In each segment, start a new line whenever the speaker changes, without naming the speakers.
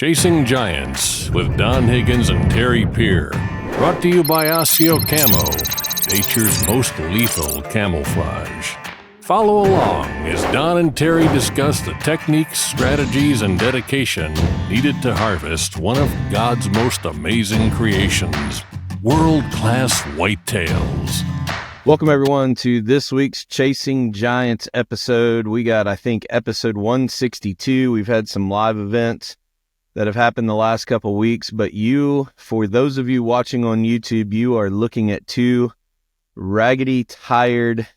Chasing Giants with Don Higgins and Terry Peer. Brought to you by ASIO Camo, nature's most lethal camouflage. Follow along as Don and Terry discuss the techniques, strategies, and dedication needed to harvest one of God's most amazing creations, world-class whitetails.
Welcome, everyone, to this week's Chasing Giants episode. We got, I think, episode 162. We've had some live events that have happened the last couple weeks, but for those of you watching on YouTube, you are looking at two raggedy, tired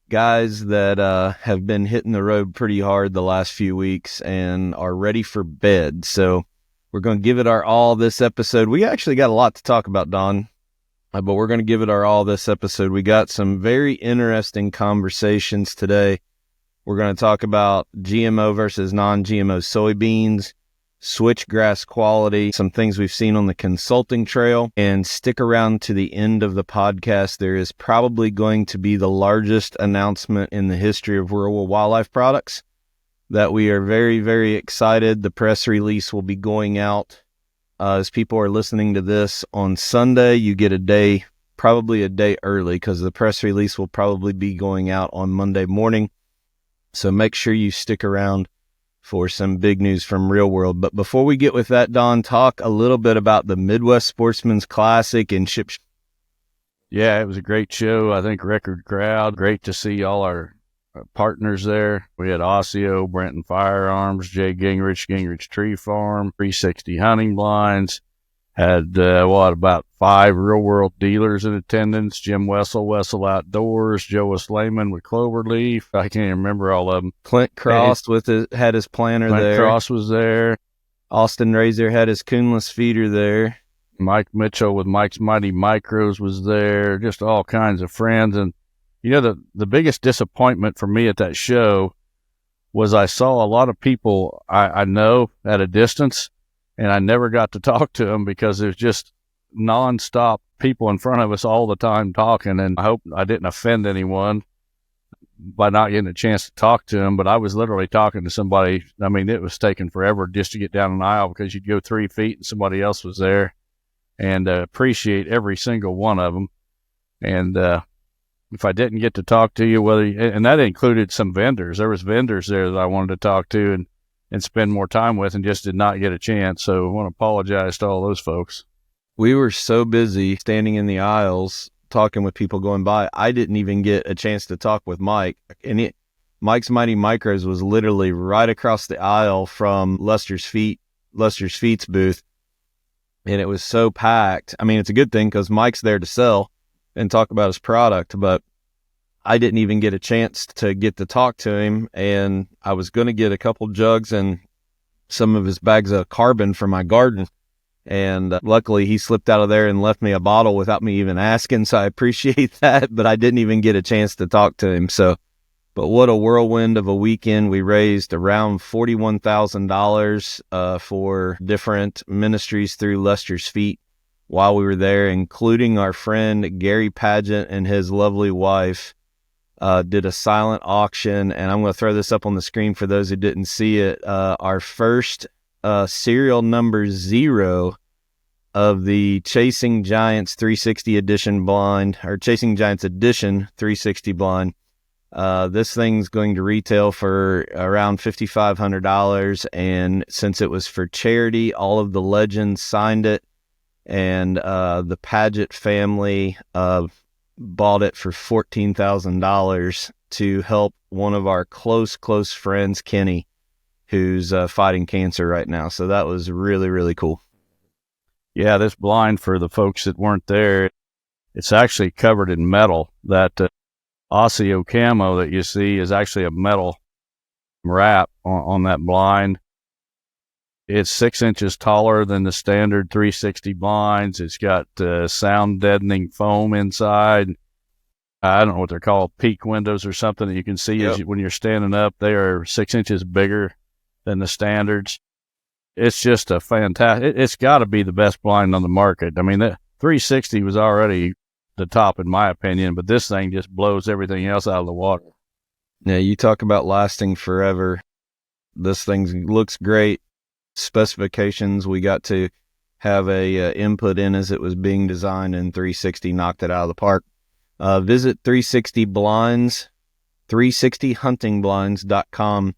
guys that have been hitting the road pretty hard the last few weeks and are ready for bed. So we're going to give it our all this episode. We actually got a lot to talk about, Don, but we're going to give it our all this episode. We got some very interesting conversations today. We're going to talk about GMO versus non-GMO soybeans, switchgrass quality, some things we've seen on the consulting trail, and stick around to the end of the podcast. There is probably going to be the largest announcement in the history of rural wildlife products that we are very, very excited. The press release will be going out as people are listening to this on Sunday. You get probably a day early, because the press release will probably be going out on Monday morning. So make sure you stick around for some big news from real world. But before we get with that, Don, talk a little bit about the Midwest Sportsman's Classic and Ship.
Yeah, it was a great show. I think record crowd. Great to see all our partners there. We had ASIO, Brenton Firearms, Jay Gingrich Tree Farm, 360 Hunting Blinds. Had, about 5 real-world dealers in attendance. Jim Wessel Outdoors, Joe Slayman with Cloverleaf. I can't even remember all of them.
Clint Cross had his planter there.
Clint Cross was there.
Austin Razor had his coonless feeder there.
Mike Mitchell with Mike's Mighty Micros was there. Just all kinds of friends. And, the biggest disappointment for me at that show was I saw a lot of people I know at a distance, and I never got to talk to them because there's just nonstop people in front of us all the time talking. And I hope I didn't offend anyone by not getting a chance to talk to them. But I was literally talking to somebody. I mean, it was taking forever just to get down an aisle because you'd go 3 feet and somebody else was there, and appreciate every single one of them. And if I didn't get to talk to you, and that included some vendors. There was vendors there that I wanted to talk to and spend more time with, and just did not get a chance. So I want to apologize to all those folks.
We were so busy standing in the aisles talking with people going by, I didn't even get a chance to talk with Mike. And Mike's Mighty Micros was literally right across the aisle from Lester's Feet's booth. And it was so packed. I mean, it's a good thing because Mike's there to sell and talk about his product, but I didn't even get a chance to get to talk to him, and I was going to get a couple jugs and some of his bags of carbon for my garden, and luckily he slipped out of there and left me a bottle without me even asking, so I appreciate that, but I didn't even get a chance to talk to him. But what a whirlwind of a weekend. We raised around $41,000 for different ministries through Lester's Feet while we were there, including our friend Gary Pageant and his lovely wife. Did a silent auction, and I'm going to throw this up on the screen for those who didn't see it. Our first serial number 0 of the Chasing Giants 360 edition blind, or Chasing Giants edition 360 blind. This thing's going to retail for around $5,500, and since it was for charity, all of the legends signed it, and the Pageant family bought it for $14,000 to help one of our close friends, Kenny, who's fighting cancer right now. So that was really, really cool.
Yeah, this blind, for the folks that weren't there, it's actually covered in metal. That ASIO camo that you see is actually a metal wrap on that blind. It's 6 inches taller than the standard 360 blinds. It's got sound deadening foam inside. I don't know what they're called, peak windows or something that you can see. Yep. When you're standing up. They are 6 inches bigger than the standards. It's just a fantastic, it's got to be the best blind on the market. I mean, the 360 was already the top in my opinion, but this thing just blows everything else out of the water.
Yeah, you talk about lasting forever. This thing looks great. specifications. We got to have a input in as it was being designed, and 360 knocked it out of the park. Visit 360 Blinds, 360huntingblinds.com,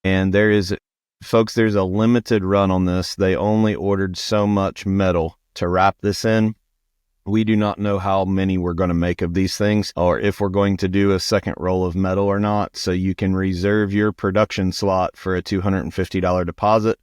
and there's a limited run on this. They only ordered so much metal to wrap this in. We do not know how many we're going to make of these things, or if we're going to do a second roll of metal or not. So you can reserve your production slot for a $250 deposit.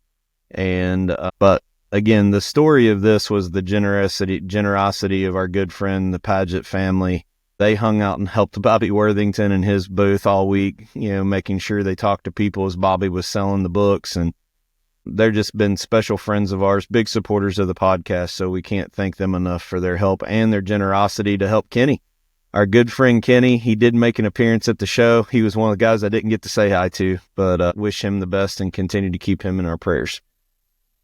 And but again, the story of this was the generosity of our good friend, the Padgett family. They hung out and helped Bobby Worthington in his booth all week, making sure they talked to people as Bobby was selling the books. And they're just been special friends of ours, big supporters of the podcast. So we can't thank them enough for their help and their generosity to help Kenny. Our good friend Kenny, he did make an appearance at the show. He was one of the guys I didn't get to say hi to, but wish him the best and continue to keep him in our prayers.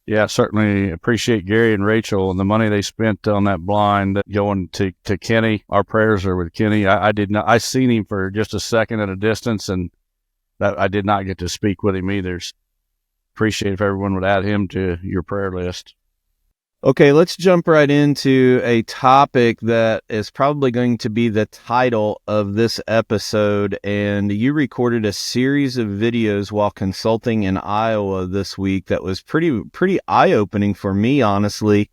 Yeah, certainly appreciate Gary and Rachel and the money they spent on that blind going to Kenny. Our prayers are with Kenny. I seen him for just a second at a distance, and that I did not get to speak with him either. Appreciate if everyone would add him to your prayer list.
Okay, let's jump right into a topic that is probably going to be the title of this episode. And you recorded a series of videos while consulting in Iowa this week that was pretty eye-opening for me, honestly.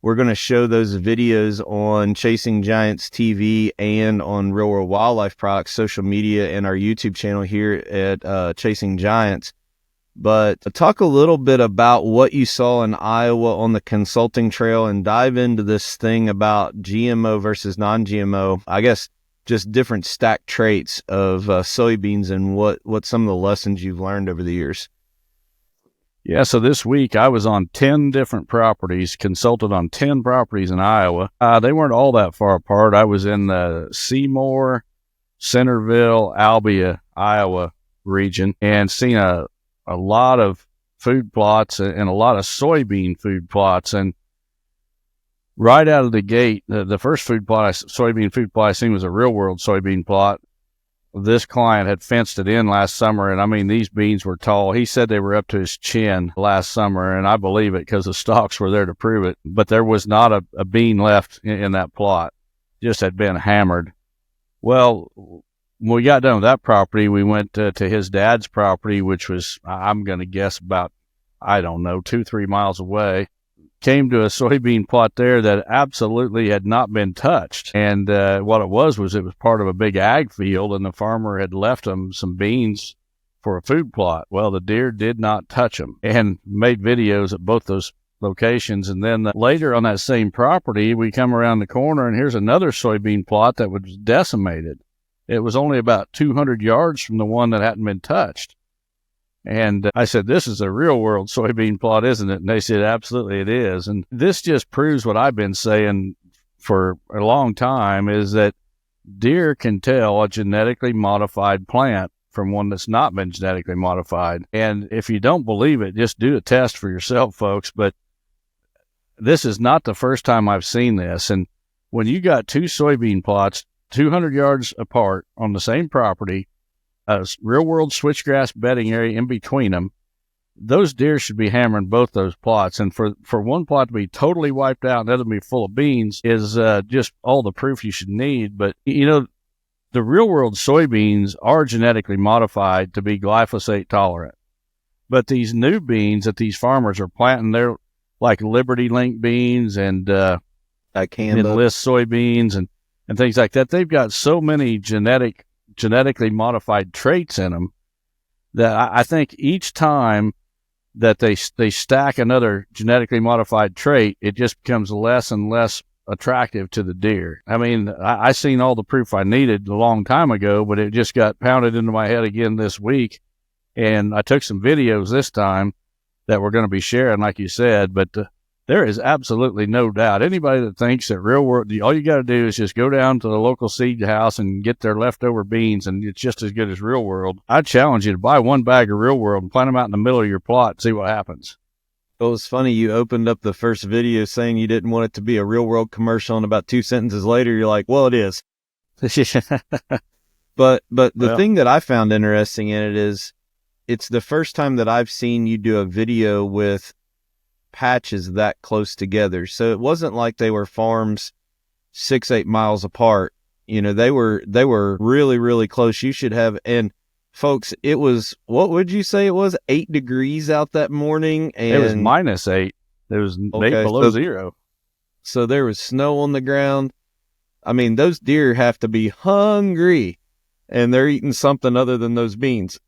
We're going to show those videos on Chasing Giants TV and on Real World Wildlife Products social media and our YouTube channel here at Chasing Giants. But talk a little bit about what you saw in Iowa on the consulting trail and dive into this thing about GMO versus non-GMO. I guess just different stacked traits of soybeans and what some of the lessons you've learned over the years.
Yeah, so this week I was on 10 different properties, consulted on 10 properties in Iowa. They weren't all that far apart. I was in the Seymour, Centerville, Albia, Iowa region, and seen a lot of food plots and a lot of soybean food plots. And right out of the gate, the first soybean food plot I seen was a real world soybean plot. This client had fenced it in last summer, and I mean, these beans were tall. He said they were up to his chin last summer, and I believe it because the stalks were there to prove it. But there was not a bean left in that plot, just had been hammered. Well, when we got done with that property, we went to his dad's property, which was, I'm going to guess about, 2-3 miles away. Came to a soybean plot there that absolutely had not been touched. And what it was part of a big ag field, and the farmer had left them some beans for a food plot. Well, the deer did not touch them, and made videos at both those locations. And then later on that same property, we come around the corner, and here's another soybean plot that was decimated. It was only about 200 yards from the one that hadn't been touched. And I said, this is a real world soybean plot, isn't it? And they said, absolutely it is. And this just proves what I've been saying for a long time, is that deer can tell a genetically modified plant from one that's not been genetically modified. And if you don't believe it, just do a test for yourself, folks. But this is not the first time I've seen this. And when you got two soybean plots 200 yards apart on the same property, a real-world switchgrass bedding area in between them, those deer should be hammering both those plots. And for one plot to be totally wiped out and the other to be full of beans is just all the proof you should need. But, the real-world soybeans are genetically modified to be glyphosate tolerant. But these new beans that these farmers are planting, they're like Liberty Link beans and Enlist soybeans and things like that. They've got so many genetically modified traits in them that I think each time that they stack another genetically modified trait, it just becomes less and less attractive to the deer. I mean, I seen all the proof I needed a long time ago, but it just got pounded into my head again this week. And I took some videos this time that we're going to be sharing, like you said, but there is absolutely no doubt. Anybody that thinks that real world, all you got to do is just go down to the local seed house and get their leftover beans, and it's just as good as real world. I challenge you to buy one bag of real world and plant them out in the middle of your plot and see what happens.
Well, it's funny. You opened up the first video saying you didn't want it to be a real world commercial, and about 2 sentences later, you're like, well, it is. But the thing that I found interesting in it is, it's the first time that I've seen you do a video with patches that close together. So it wasn't like they were farms 6-8 miles apart. You know, they were really, really close. You should have, and folks, it was, what would you say it was? 8 degrees out that morning. And
it was -8. It was 8 below zero.
So there was snow on the ground. I mean, those deer have to be hungry, and they're eating something other than those beans.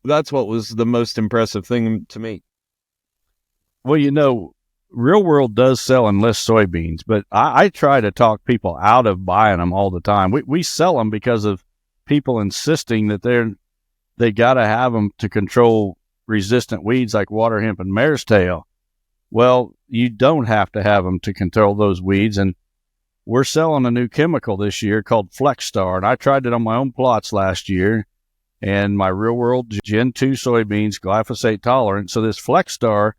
That's what was the most impressive thing to me.
Well, you know, Real World does sell enlist soybeans, but I try to talk people out of buying them all the time. We sell them because of people insisting that they got to have them to control resistant weeds like water hemp and mare's tail. Well, you don't have to have them to control those weeds, and we're selling a new chemical this year called FlexStar, and I tried it on my own plots last year, and my Real World Gen 2 soybeans, glyphosate tolerant. So this FlexStar,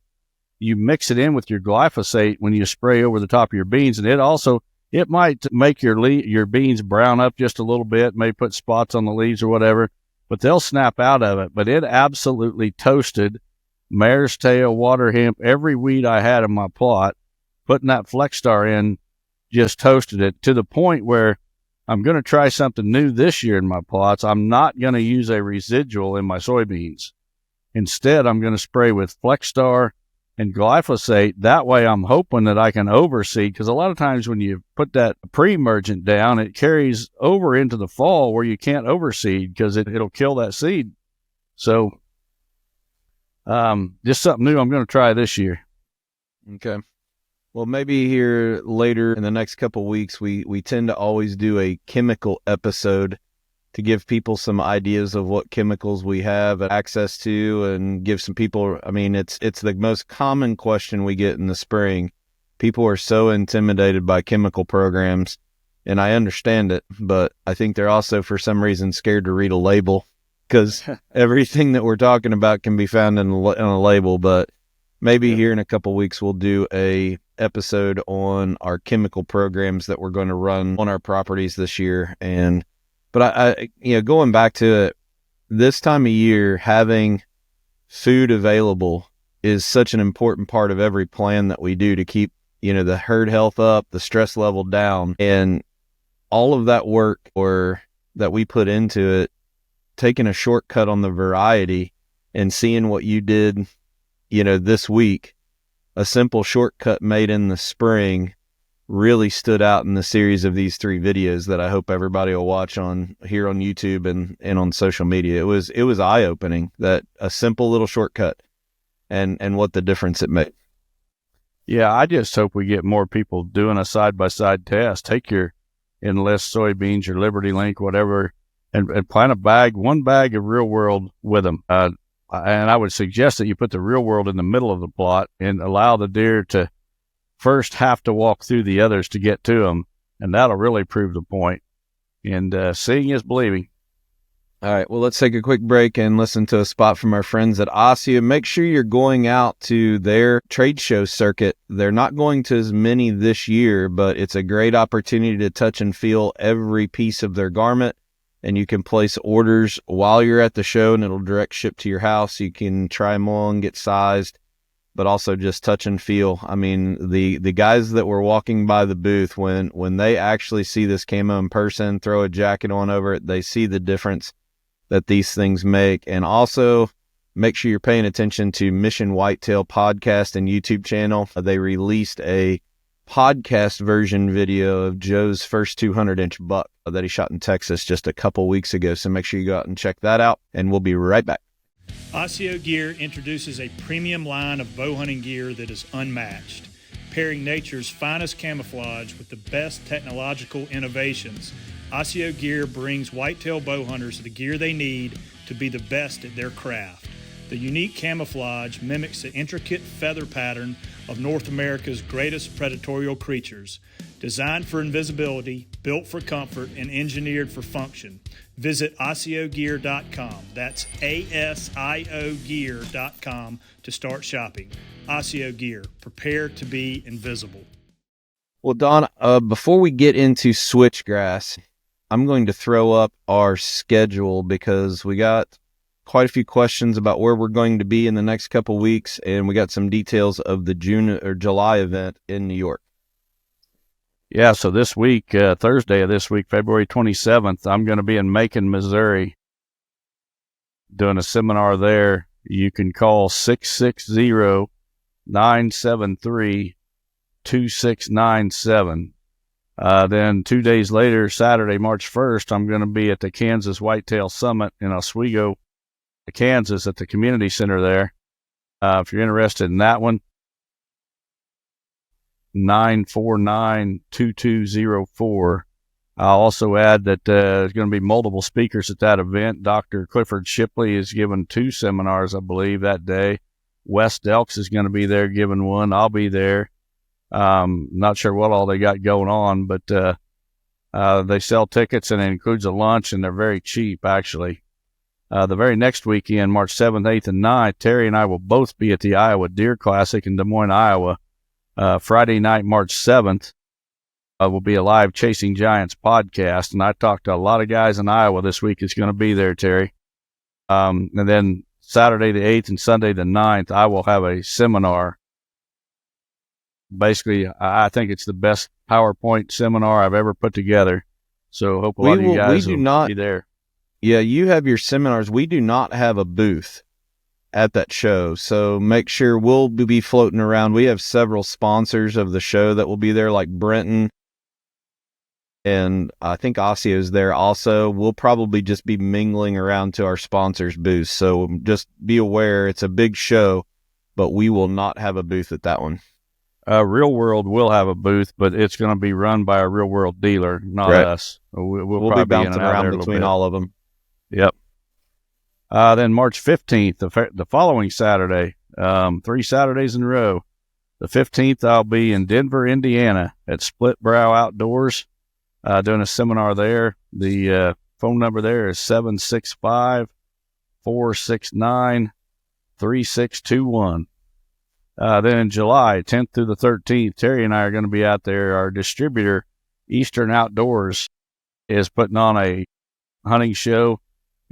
you mix it in with your glyphosate when you spray over the top of your beans, and it might make your beans brown up just a little bit, may put spots on the leaves or whatever, but they'll snap out of it. But it absolutely toasted mare's tail, water hemp, every weed I had in my plot. Putting that FlexStar in just toasted it to the point where I'm going to try something new this year in my plots. I'm not going to use a residual in my soybeans. Instead, I'm going to spray with FlexStar and glyphosate. That way I'm hoping that I can overseed, because a lot of times when you put that pre-emergent down, it carries over into the fall where you can't overseed because it'll kill that seed. So just something new I'm going to try this year.
Okay. Well, maybe here later in the next couple weeks, we tend to always do a chemical episode to give people some ideas of what chemicals we have access to, and give some people, I mean, it's the most common question we get in the spring. People are so intimidated by chemical programs, and I understand it, but I think they're also, for some reason, scared to read a label, because everything that we're talking about can be found in a label. But maybe here in a couple weeks, we'll do a episode on our chemical programs that we're going to run on our properties this year. But I going back to it, this time of year, having food available is such an important part of every plan that we do to keep, the herd health up, the stress level down, and all of that work that we put into it, taking a shortcut on the variety and seeing what you did, this week, a simple shortcut made in the spring really stood out in the series of these 3 videos that I hope everybody will watch here on YouTube and on social media. It was eye-opening, that a simple little shortcut and what the difference it made.
Yeah, I just hope we get more people doing a side-by-side test. Take your Enlist soybeans, your Liberty Link, whatever, and plant one bag of Real World with them. And I would suggest that you put the Real World in the middle of the plot and allow the deer to first have to walk through the others to get to them, and that'll really prove the point. And seeing is believing.
All right, well, let's take a quick break and listen to a spot from our friends at ASIO. Make sure you're going out to their trade show circuit. They're not going to as many this year, but it's a great opportunity to touch and feel every piece of their garment, and you can place orders while you're at the show, and it'll direct ship to your house. You can try them on, get sized, but also just touch and feel. I mean, the guys that were walking by the booth, when they actually see this camo in person, throw a jacket on over it, they see the difference that these things make. And also make sure you're paying attention to Mission Whitetail podcast and YouTube channel. They released a podcast version video of Joe's first 200-inch buck that he shot in Texas just a couple weeks ago. So make sure you go out and check that out, and we'll be right back.
ASIO Gear introduces a premium line of bow hunting gear that is unmatched, pairing nature's finest camouflage with the best technological innovations. ASIO Gear brings whitetail bow hunters the gear they need to be the best at their craft. The unique camouflage mimics the intricate feather pattern of North America's greatest predatory creatures. Designed for invisibility, built for comfort, and engineered for function. Visit ASIOgear.com. That's ASIO Gear.com to start shopping. ASIO Gear. Prepare to be invisible.
Well, Don, before we get into Switchgrass, I'm going to throw up our schedule because we got quite a few questions about where we're going to be in the next couple weeks, and we got some details of the June or July event in New York.
Yeah, so this week, Thursday of this week, February 27th, I'm going to be in Macon, Missouri, doing a seminar there. You can call 660-973-2697. Then 2 days later, Saturday, March 1st, I'm going to be at the Kansas Whitetail Summit in Oswego, Kansas, at the community center there. If you're interested in that one, 949-2204. I'll also add that there's going to be multiple speakers at that event. Dr. Clifford Shipley is giving 2 seminars, I believe, that day. Wes Delks is going to be there giving one. I'll be there. Not sure what all they got going on, but they sell tickets, and it includes a lunch, and they're very cheap, actually. The very next weekend, March 7th, 8th, and 9th, Terry and I will both be at the Iowa Deer Classic in Des Moines, Iowa. Friday night, March 7th, will be a live Chasing Giants podcast, and I talked to a lot of guys in Iowa this week that's going to be there, Terry. And then Saturday the 8th and Sunday the 9th, I will have a seminar. Basically, I think it's the best PowerPoint seminar I've ever put together, so hope a lot of you guys will be there.
Yeah, you have your seminars. We do not have a booth at that show, so make sure we'll be floating around. We have several sponsors of the show that will be there, like Brenton, and I think ASIO is there also. We'll probably just be mingling around to our sponsors' booths, so just be aware it's a big show, but we will not have a booth at that one.
Real World will have a booth, but it's going to be run by a Real World dealer, not us. We'll
be bouncing around between all of them.
Yep. Then March 15th, the following Saturday, 3 Saturdays in a row. The 15th, I'll be in Denver, Indiana at Split Brow Outdoors, doing a seminar there. The phone number there is 765-469-3621. Then in July 10th through the 13th, Terry and I are going to be out there. Our distributor, Eastern Outdoors, is putting on a hunting show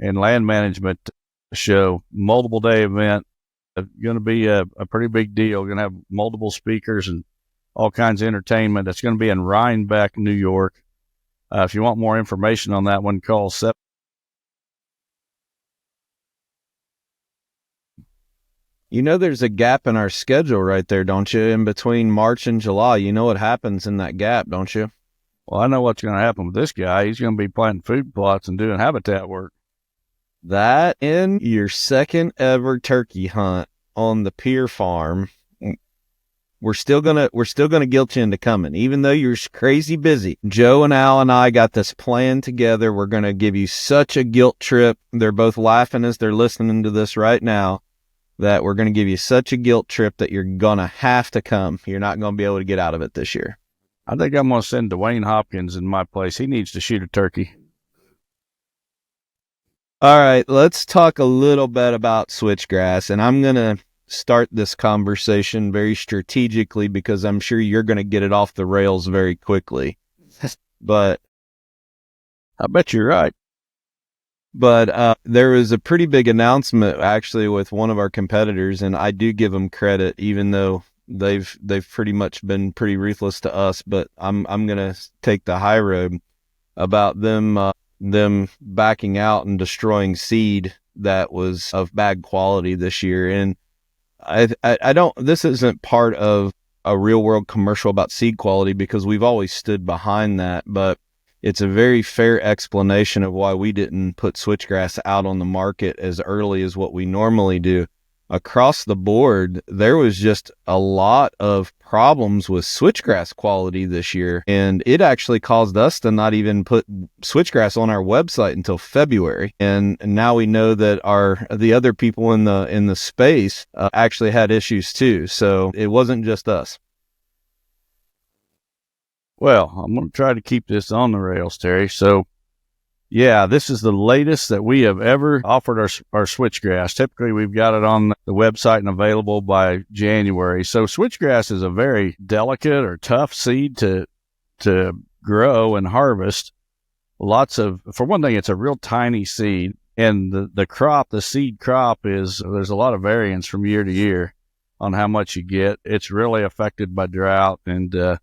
and land management show, multiple day event. It's going to be a pretty big deal. Going to have multiple speakers and all kinds of entertainment. It's going to be in Rhinebeck, New York. If you want more information on that one, call 7.
You know, there's a gap in our schedule right there, don't you? In between March and July, you know what happens in that gap, don't you?
Well, I know what's going to happen with this guy. He's going to be planting food plots and doing habitat work.
That and your second ever turkey hunt on the Pier Farm. We're still gonna guilt you into coming, even though you're crazy busy. Joe and Al and I got this plan together. We're gonna give you such a guilt trip. They're both laughing as they're listening to this right now. That we're gonna give you such a guilt trip that you're gonna have to come. You're not gonna be able to get out of it this year.
I think I'm gonna send Dwayne Hopkins in my place. He needs to shoot a turkey.
All right, let's talk a little bit about Switchgrass, and I'm going to start this conversation very strategically because I'm sure you're going to get it off the rails very quickly. But
I bet you're right.
But there was a pretty big announcement actually with one of our competitors, and I do give them credit, even though they've pretty much been pretty ruthless to us. But I'm going to take the high road about them backing out and destroying seed that was of bad quality this year. And I don't, this isn't part of a real world commercial about seed quality because we've always stood behind that, but it's a very fair explanation of why we didn't put Switchgrass out on the market as early as what we normally do. Across the board, there was just a lot of problems with Switchgrass quality this year, and it actually caused us to not even put Switchgrass on our website until February. And now we know that the other people in the space actually had issues too. So it wasn't just us.
Well, I'm going to try to keep this on the rails, Terry. So, yeah, this is the latest that we have ever offered our Switchgrass. Typically, we've got it on the website and available by January. So Switchgrass is a very delicate or tough seed to grow and harvest. For one thing, it's a real tiny seed. And the seed crop there's a lot of variance from year to year on how much you get. It's really affected by drought. And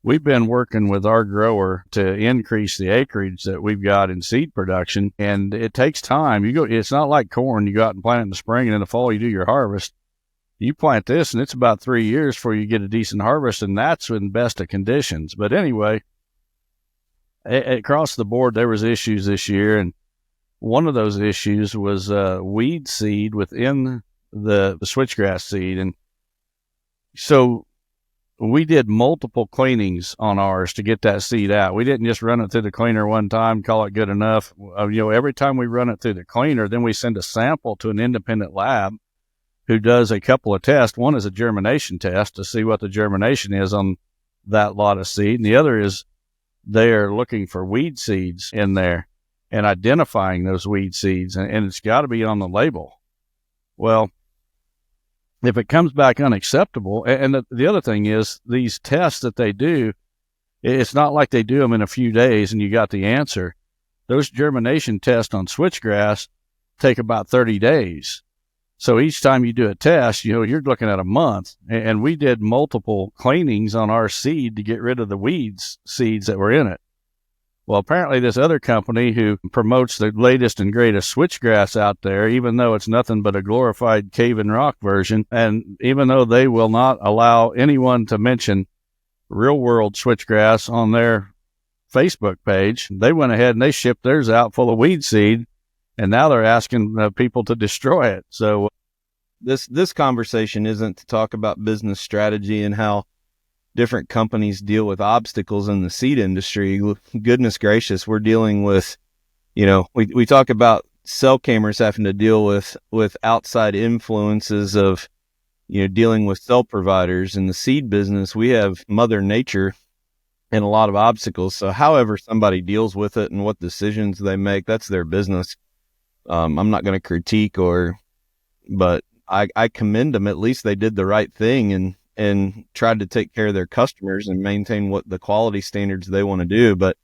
we've been working with our grower to increase the acreage that we've got in seed production. And it takes time. It's not like corn. You go out and plant it in the spring, and in the fall you do your harvest. You plant this, and it's about 3 years before you get a decent harvest, and that's in best of conditions. But anyway, across the board, there was issues this year, and one of those issues was weed seed within the switchgrass seed. And so we did multiple cleanings on ours to get that seed out. We didn't just run it through the cleaner one time, call it good enough. Every time we run it through the cleaner, then we send a sample to an independent lab who does a couple of tests. One is a germination test to see what the germination is on that lot of seed, and the other is they're looking for weed seeds in there and identifying those weed seeds, and it's got to be on the label. Well, if it comes back unacceptable, and the other thing is these tests that they do, it's not like they do them in a few days and you got the answer. Those germination tests on switchgrass take about 30 days. So each time you do a test, you're looking at a month. And we did multiple cleanings on our seed to get rid of the seeds that were in it. Well, apparently this other company who promotes the latest and greatest switchgrass out there, even though it's nothing but a glorified cave and rock version, and even though they will not allow anyone to mention real world switchgrass on their Facebook page, they went ahead and they shipped theirs out full of weed seed, and now they're asking people to destroy it. So
this conversation isn't to talk about business strategy and how different companies deal with obstacles in the seed industry. Goodness gracious, we're dealing with, we talk about cell cameras having to deal with outside influences of, dealing with cell providers. In the seed business, we have Mother Nature and a lot of obstacles. So however somebody deals with it and what decisions they make, that's their business. I'm not going to critique but I commend them. At least they did the right thing and tried to take care of their customers and maintain what the quality standards they want to do. But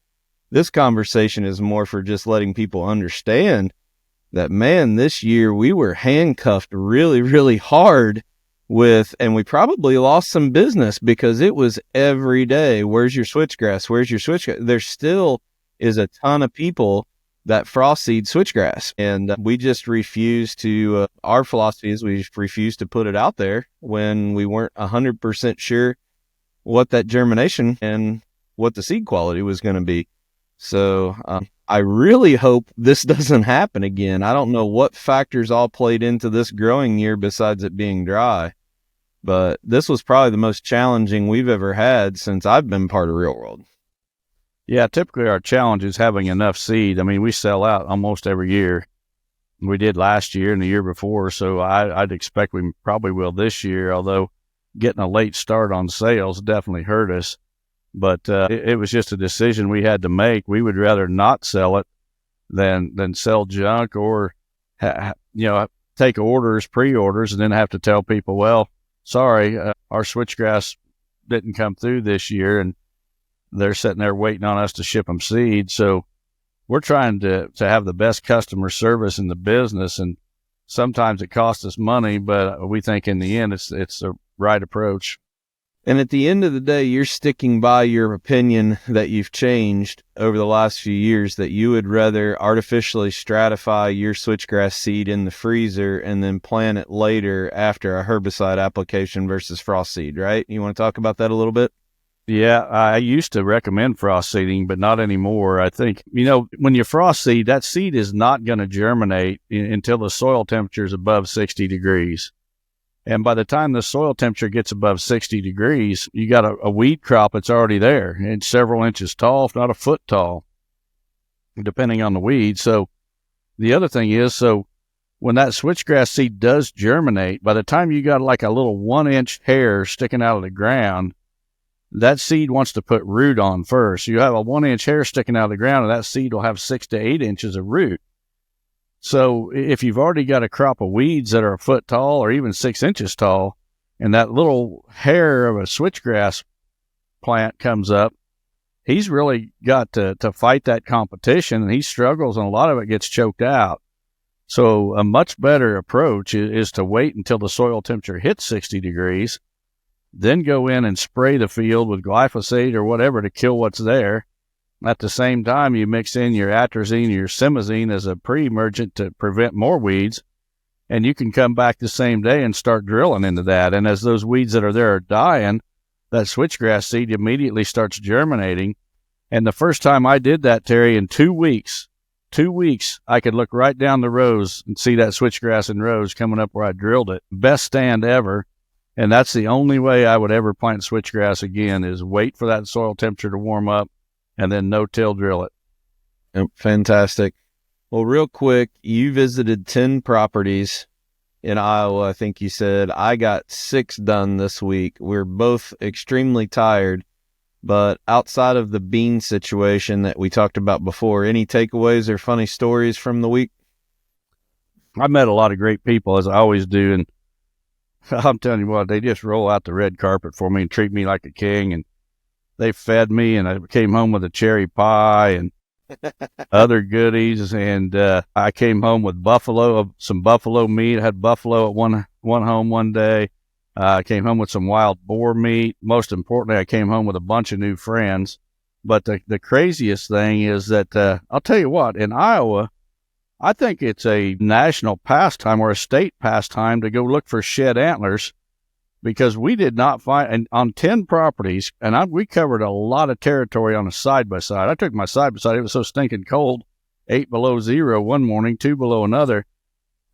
this conversation is more for just letting people understand that, man, this year we were handcuffed really, really hard and we probably lost some business because it was every day. Where's your switchgrass? Where's your switchgrass? There still is a ton of people that frost seed switchgrass, and we just refuse to, our philosophy is we refuse to put it out there when we weren't 100% sure what that germination and what the seed quality was going to be. So I really hope this doesn't happen again. I don't know what factors all played into this growing year besides it being dry, but this was probably the most challenging we've ever had since I've been part of Real World.
Yeah, typically our challenge is having enough seed. I mean, we sell out almost every year. We did last year and the year before, so I'd expect we probably will this year, although getting a late start on sales definitely hurt us. But it was just a decision we had to make. We would rather not sell it than sell junk or, take orders, pre-orders, and then have to tell people, well, sorry, our switchgrass didn't come through this year, and they're sitting there waiting on us to ship them seed. So we're trying to have the best customer service in the business, and sometimes it costs us money, but we think in the end it's the right approach.
And at the end of the day, you're sticking by your opinion that you've changed over the last few years, that you would rather artificially stratify your switchgrass seed in the freezer and then plant it later after a herbicide application versus frost seed, right? You want to talk about that a little bit?
Yeah, I used to recommend frost seeding, but not anymore. I think, when you frost seed, that seed is not going to germinate until the soil temperature is above 60 degrees. And by the time the soil temperature gets above 60 degrees, you got a weed crop that's already there and several inches tall, if not a foot tall, depending on the weed. So the other thing is, when that switchgrass seed does germinate, by the time you got like a little 1-inch hair sticking out of the ground, that seed wants to put root on first. You have a 1-inch hair sticking out of the ground, and that seed will have 6 to 8 inches of root. So if you've already got a crop of weeds that are a foot tall or even 6 inches tall, and that little hair of a switchgrass plant comes up, he's really got to fight that competition, and he struggles, and a lot of it gets choked out. So a much better approach is to wait until the soil temperature hits 60 degrees, then go in and spray the field with glyphosate or whatever to kill what's there. At the same time, you mix in your atrazine or your simazine as a pre-emergent to prevent more weeds, and you can come back the same day and start drilling into that. And as those weeds that are there are dying, that switchgrass seed immediately starts germinating. And the first time I did that, Terry, in 2 weeks, I could look right down the rows and see that switchgrass in rows coming up where I drilled it. Best stand ever. And that's the only way I would ever plant switchgrass again, is wait for that soil temperature to warm up and then no-till drill it.
Yep, fantastic. Well, real quick, you visited 10 properties in Iowa, I think you said. I got 6 done this week. We're both extremely tired, but outside of the bean situation that we talked about before, any takeaways or funny stories from the week?
I met a lot of great people, as I always do, and I'm telling you what, they just roll out the red carpet for me and treat me like a king, and they fed me, and I came home with a cherry pie and other goodies, and I came home with some buffalo meat. I had buffalo at one home one day. I came home with some wild boar meat. Most importantly, I came home with a bunch of new friends. But the craziest thing is that I'll tell you what, in Iowa, I think it's a national pastime or a state pastime to go look for shed antlers, because we did not find, and on 10 properties, and we covered a lot of territory on a side-by-side. I took my side-by-side. It was so stinking cold, 8 below zero one morning, 2 below another,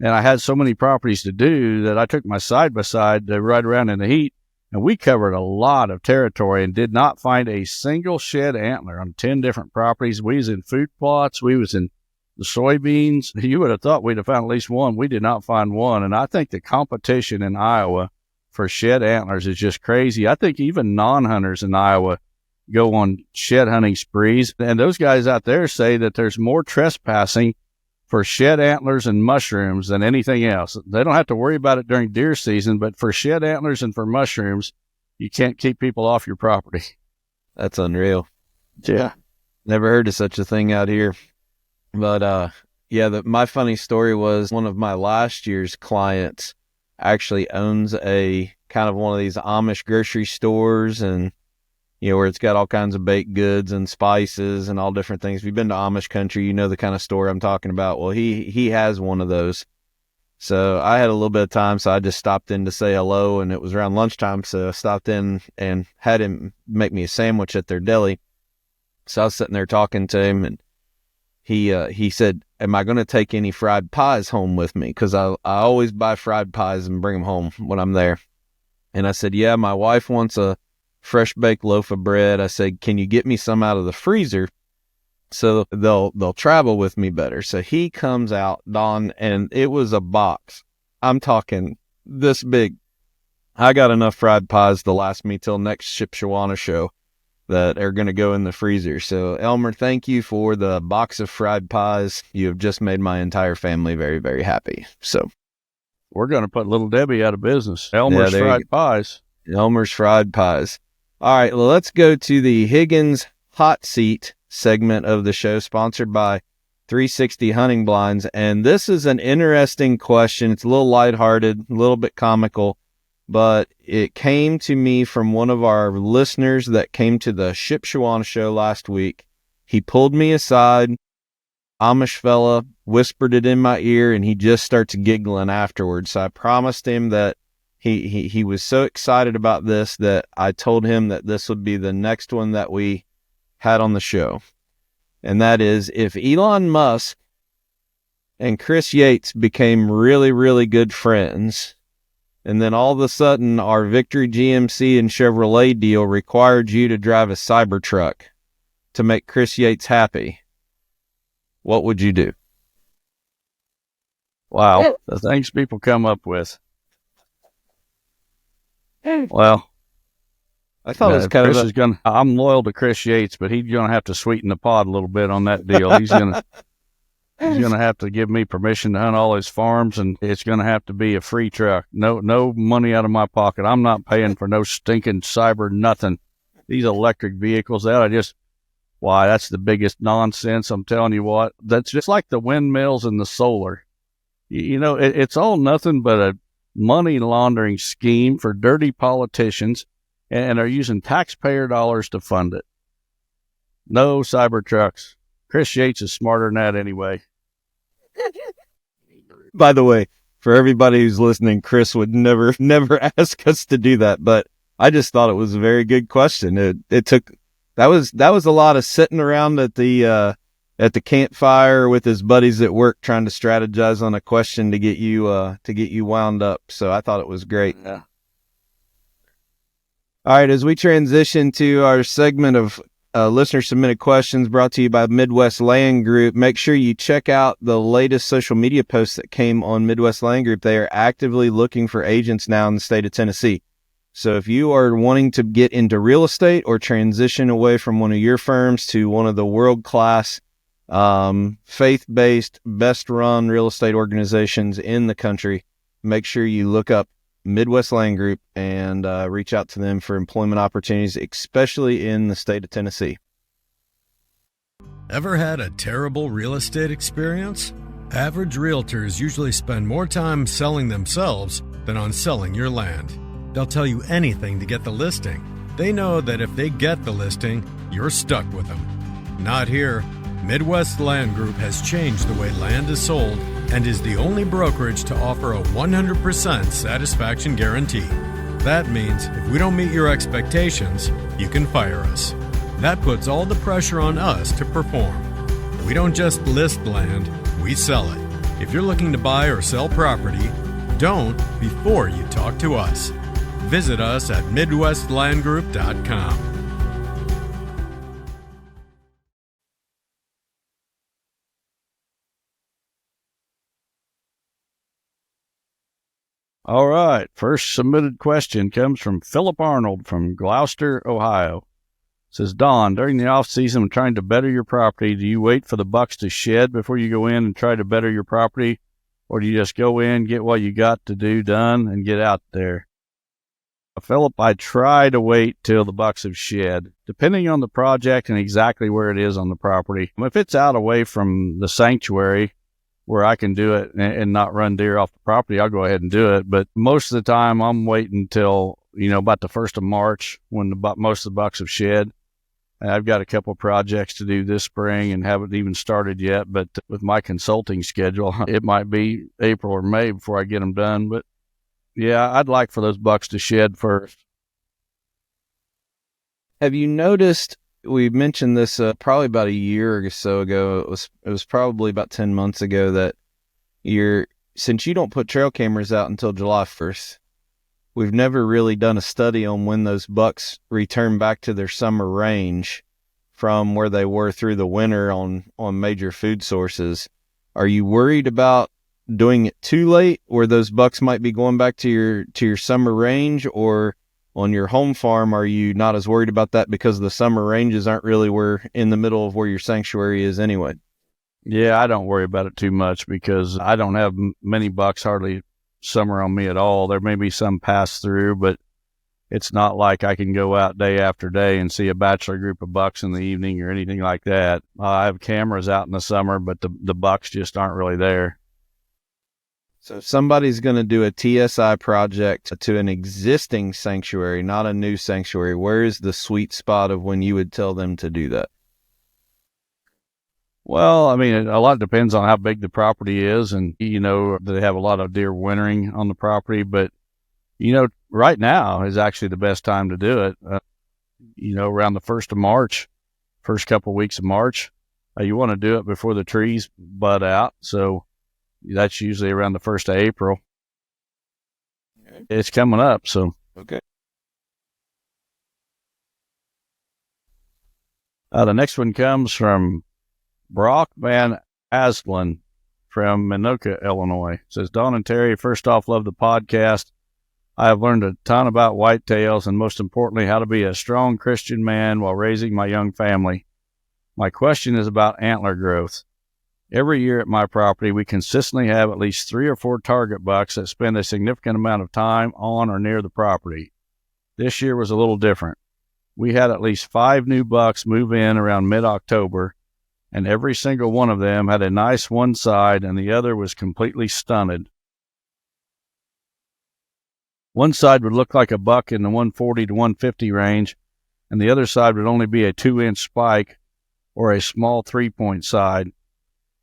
and I had so many properties to do that I took my side-by-side to ride around in the heat, and we covered a lot of territory and did not find a single shed antler on 10 different properties. We was in food plots. We was in the soybeans. You would have thought we'd have found at least one. We did not find one, and I think the competition in Iowa for shed antlers is just crazy. I think even non-hunters in Iowa go on shed hunting sprees, and those guys out there say that there's more trespassing for shed antlers and mushrooms than anything else. They don't have to worry about it during deer season, but for shed antlers and for mushrooms, you can't keep people off your property.
That's unreal.
Yeah.
Never heard of such a thing out here. But my funny story was one of my last year's clients actually owns a kind of one of these Amish grocery stores, and where it's got all kinds of baked goods and spices and all different things. If you've been to Amish country, you know the kind of store I'm talking about. Well, he has one of those. So I had a little bit of time, so I just stopped in to say hello, and it was around lunchtime, so I stopped in and had him make me a sandwich at their deli. So I was sitting there talking to him, and he said, "Am I going to take any fried pies home with me? Because I always buy fried pies and bring them home when I'm there." And I said, "Yeah, my wife wants a fresh baked loaf of bread." I said, "Can you get me some out of the freezer so they'll travel with me better?" So he comes out, Don, and it was a box. I'm talking this big. I got enough fried pies to last me till next Shipshewana show that are going to go in the freezer. So Elmer, thank you for the box of fried pies. You have just made my entire family very, very happy. So
we're going to put Little Debbie out of business. Elmer's fried pies.
Elmer's fried pies. All right, well, let's go to the Higgins hot seat segment of the show, sponsored by 360 Hunting Blinds. And this is an interesting question. It's a little lighthearted, a little bit comical, but it came to me from one of our listeners that came to the Shipshewana show last week. He pulled me aside, Amish fella, whispered it in my ear, and he just starts giggling afterwards. So I promised him that he was so excited about this that I told him that this would be the next one that we had on the show. And that is, if Elon Musk and Chris Yates became really, really good friends, and then all of a sudden our Victory GMC and Chevrolet deal required you to drive a Cybertruck to make Chris Yates happy, what would you do?
Wow, the things people come up with. Well,
I thought it was kind
Chris of I'm loyal to Chris Yates, but he's going to have to sweeten the pot a little bit on that deal. He's going to have to give me permission to hunt all his farms, and it's going to have to be a free truck. No money out of my pocket. I'm not paying for no stinking cyber nothing. These electric vehicles, that's the biggest nonsense. I'm telling you what, that's just like the windmills and the solar. It's all nothing but a money laundering scheme for dirty politicians, and are using taxpayer dollars to fund it. No Cybertrucks. Chris Yates is smarter than that anyway.
By the way, for everybody who's listening, Chris would never ask us to do that, but I just thought it was a very good question. That was a lot of sitting around at the campfire with his buddies at work trying to strategize on a question to get you wound up. So I thought it was great.
Yeah.
All right, as we transition to our segment of listener submitted questions brought to you by Midwest Land Group, make sure you check out the latest social media posts that came on Midwest Land Group. They are actively looking for agents now in the state of Tennessee. So if you are wanting to get into real estate or transition away from one of your firms to one of the world-class, faith-based, best-run real estate organizations in the country, make sure you look up Midwest Land Group and reach out to them for employment opportunities, especially in the state of Tennessee.
Ever had a terrible real estate experience? Average realtors usually spend more time selling themselves than on selling your land. They'll tell you anything to get the listing. They know that if they get the listing, you're stuck with them. Not here. Midwest Land Group has changed the way land is sold and is the only brokerage to offer a 100% satisfaction guarantee. That means if we don't meet your expectations, you can fire us. That puts all the pressure on us to perform. We don't just list land, we sell it. If you're looking to buy or sell property, don't before you talk to us. Visit us at MidwestLandGroup.com.
All right. First submitted question comes from Philip Arnold from Gloucester, Ohio. It says, Don, during the off season, trying to better your property, do you wait for the bucks to shed before you go in and try to better your property? Or do you just go in, get what you got to do done, and get out there? Philip, I try to wait till the bucks have shed, depending on the project and exactly where it is on the property. If it's out away from the sanctuary where I can do it and not run deer off the property, I'll go ahead and do it. But most of the time, I'm waiting till, about the 1st of March when most of the bucks have shed. And I've got a couple projects to do this spring and haven't even started yet. But with my consulting schedule, it might be April or May before I get them done. But yeah, I'd like for those bucks to shed first.
Have you noticed, we mentioned this probably about a year or so ago, it was probably about 10 months ago, that since you don't put trail cameras out until July 1st, we've never really done a study on when those bucks return back to their summer range from where they were through the winter on major food sources. Are you worried about doing it too late, where those bucks might be going back to your summer range? Or on your home farm, are you not as worried about that because the summer ranges aren't really in the middle of where your sanctuary is anyway?
Yeah, I don't worry about it too much because I don't have many bucks hardly summer on me at all. There may be some pass through, but it's not like I can go out day after day and see a bachelor group of bucks in the evening or anything like that. I have cameras out in the summer, but the bucks just aren't really there.
So if somebody's going to do a TSI project to an existing sanctuary, not a new sanctuary, where is the sweet spot of when you would tell them to do that?
Well, I mean, a lot depends on how big the property is, and, they have a lot of deer wintering on the property. But, right now is actually the best time to do it. Around the 1st of March, first couple of weeks of March, you want to do it before the trees bud out. So that's usually around the 1st of April. Okay. It's coming up, so.
Okay.
The next one comes from Brock Van Asplin from Minoka, Illinois. It says, Don and Terry, first off, love the podcast. I have learned a ton about whitetails and, most importantly, how to be a strong Christian man while raising my young family. My question is about antler growth. Every year at my property, we consistently have at least 3 or 4 target bucks that spend a significant amount of time on or near the property. This year was a little different. We had at least 5 new bucks move in around mid-October, and every single one of them had a nice one side and the other was completely stunted. One side would look like a buck in the 140 to 150 range, and the other side would only be a 2-inch spike or a small 3-point side.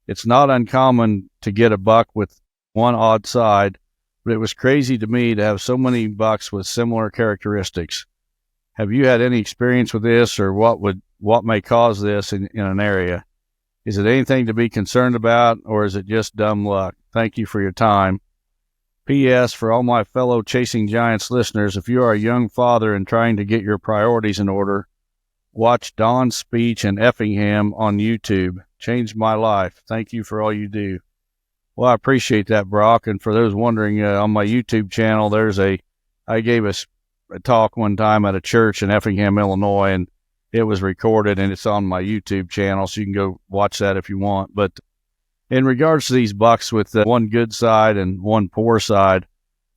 It's not uncommon to get a buck with one odd side, but it was crazy to me to have so many bucks with similar characteristics. Have you had any experience with this, or what may cause this in an area? Is it anything to be concerned about, or is it just dumb luck? Thank you for your time. P.S. For all my fellow Chasing Giants listeners, if you are a young father and trying to get your priorities in order, watch Don's speech in Effingham on YouTube. Changed my life. Thank you for all you do. Well, I appreciate that, Brock. And for those wondering, on my YouTube channel, I gave a talk one time at a church in Effingham, Illinois, and it was recorded and it's on my YouTube channel, so you can go watch that if you want. But in regards to these bucks with one good side and one poor side,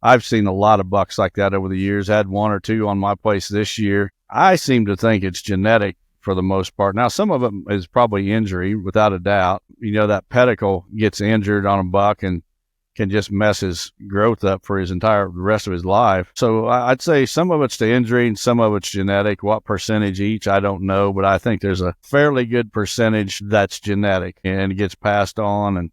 I've seen a lot of bucks like that over the years. I had one or two on my place this year. I seem to think it's genetic for the most part. Now, some of it is probably injury, without a doubt. You know, that pedicle gets injured on a buck and can just mess his growth up for the rest of his life. So I'd say some of it's to injury and some of it's genetic. What percentage each, I don't know, but I think there's a fairly good percentage that's genetic and it gets passed on. And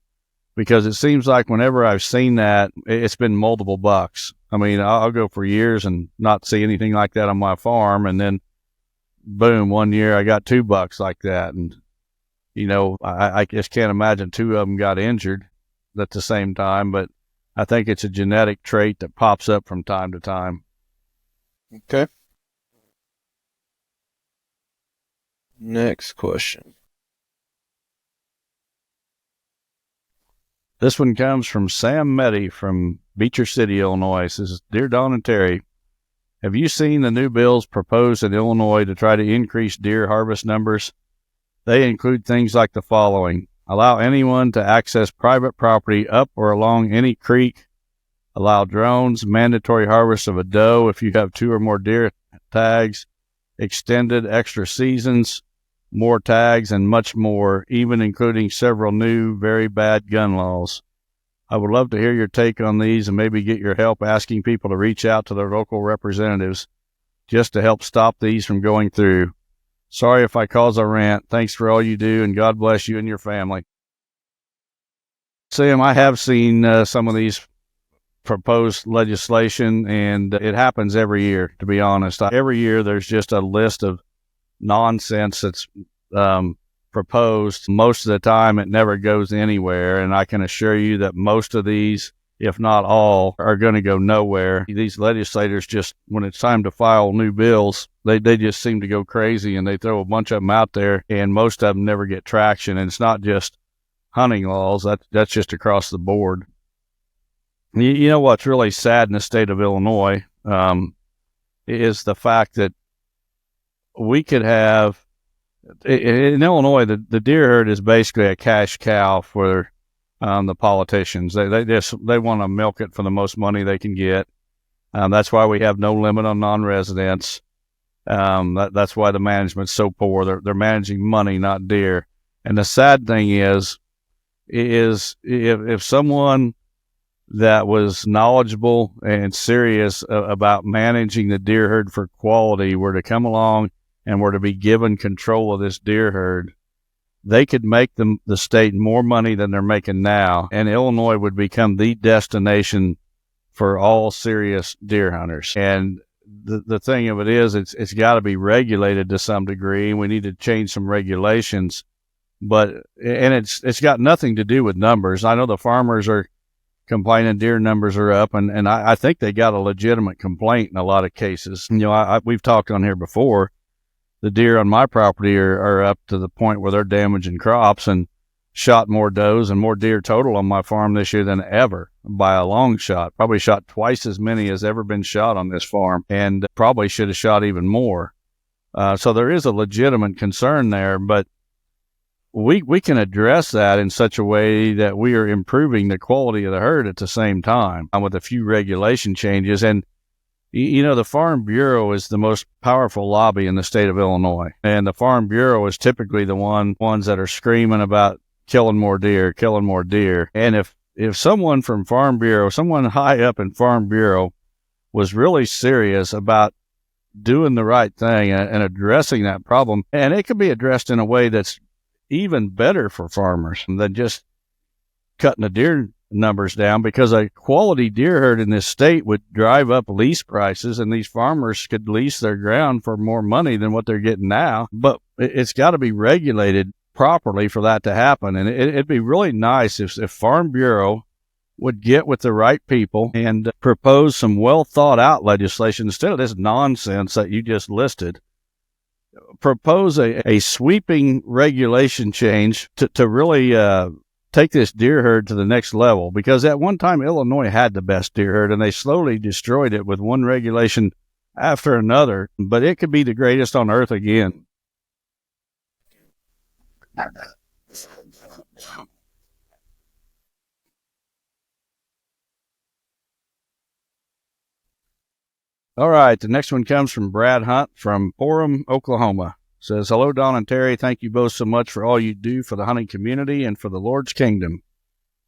because it seems like whenever I've seen that, it's been multiple bucks. I mean, I'll go for years and not see anything like that on my farm, and then boom, one year I got 2 bucks like that. And, you know, I just can't imagine 2 of them got injured at the same time, but I think it's a genetic trait that pops up from time to time.
Okay. Next question.
This one comes from Sam Meddy from Beecher City, Illinois. It says, Dear Don and Terry, have you seen the new bills proposed in Illinois to try to increase deer harvest numbers? They include things like the following: allow anyone to access private property up or along any creek, allow drones, mandatory harvest of a doe if you have 2 or more deer tags, extended extra seasons, more tags, and much more, even including several new, very bad gun laws. I would love to hear your take on these and maybe get your help asking people to reach out to their local representatives just to help stop these from going through. Sorry if I cause a rant. Thanks for all you do, and God bless you and your family. Sam, I have seen some of these proposed legislation, and it happens every year, to be honest. Every year there's just a list of nonsense that's proposed. Most of the time it never goes anywhere, and I can assure you that most of these, if not all, are going to go nowhere. These legislators just, when it's time to file new bills, they just seem to go crazy, and they throw a bunch of them out there, and most of them never get traction. And it's not just hunting laws, that's just across the board. You know what's really sad in the state of Illinois is the fact that we could have, in Illinois, the deer herd is basically a cash cow for the politicians. They want to milk it for the most money they can get. That's why we have no limit on non-residents. That's why the management's so poor. They're managing money, not deer. And the sad thing is if someone that was knowledgeable and serious about managing the deer herd for quality were to come along and were to be given control of this deer herd, they could make the state more money than they're making now, and Illinois would become the destination for all serious deer hunters. And the thing of it is, it's got to be regulated to some degree. We need to change some regulations, and it's got nothing to do with numbers. I know the farmers are complaining deer numbers are up, and I think they got a legitimate complaint in a lot of cases. You know, we've talked on here before. The deer on my property are up to the point where they're damaging crops, and shot more does and more deer total on my farm this year than ever by a long shot. Probably shot twice as many as ever been shot on this farm, and probably should have shot even more. So there is a legitimate concern there, but we can address that in such a way that we are improving the quality of the herd at the same time with a few regulation changes. And The Farm Bureau is the most powerful lobby in the state of Illinois. And the Farm Bureau is typically the ones that are screaming about killing more deer. And if someone from Farm Bureau, someone high up in Farm Bureau was really serious about doing the right thing and addressing that problem, and it could be addressed in a way that's even better for farmers than just cutting the deer numbers down, because a quality deer herd in this state would drive up lease prices, and these farmers could lease their ground for more money than what they're getting now. But it's got to be regulated properly for that to happen. And it'd be really nice if Farm Bureau would get with the right people and propose some well thought out legislation instead of this nonsense that you just listed. Propose a sweeping regulation change to really take this deer herd to the next level, because at one time Illinois had the best deer herd and they slowly destroyed it with one regulation after another, but it could be the greatest on earth again. All right, the next one comes from Brad Hunt from Orem, Oklahoma. Says, hello, Don and Terry. Thank you both so much for all you do for the hunting community and for the Lord's kingdom.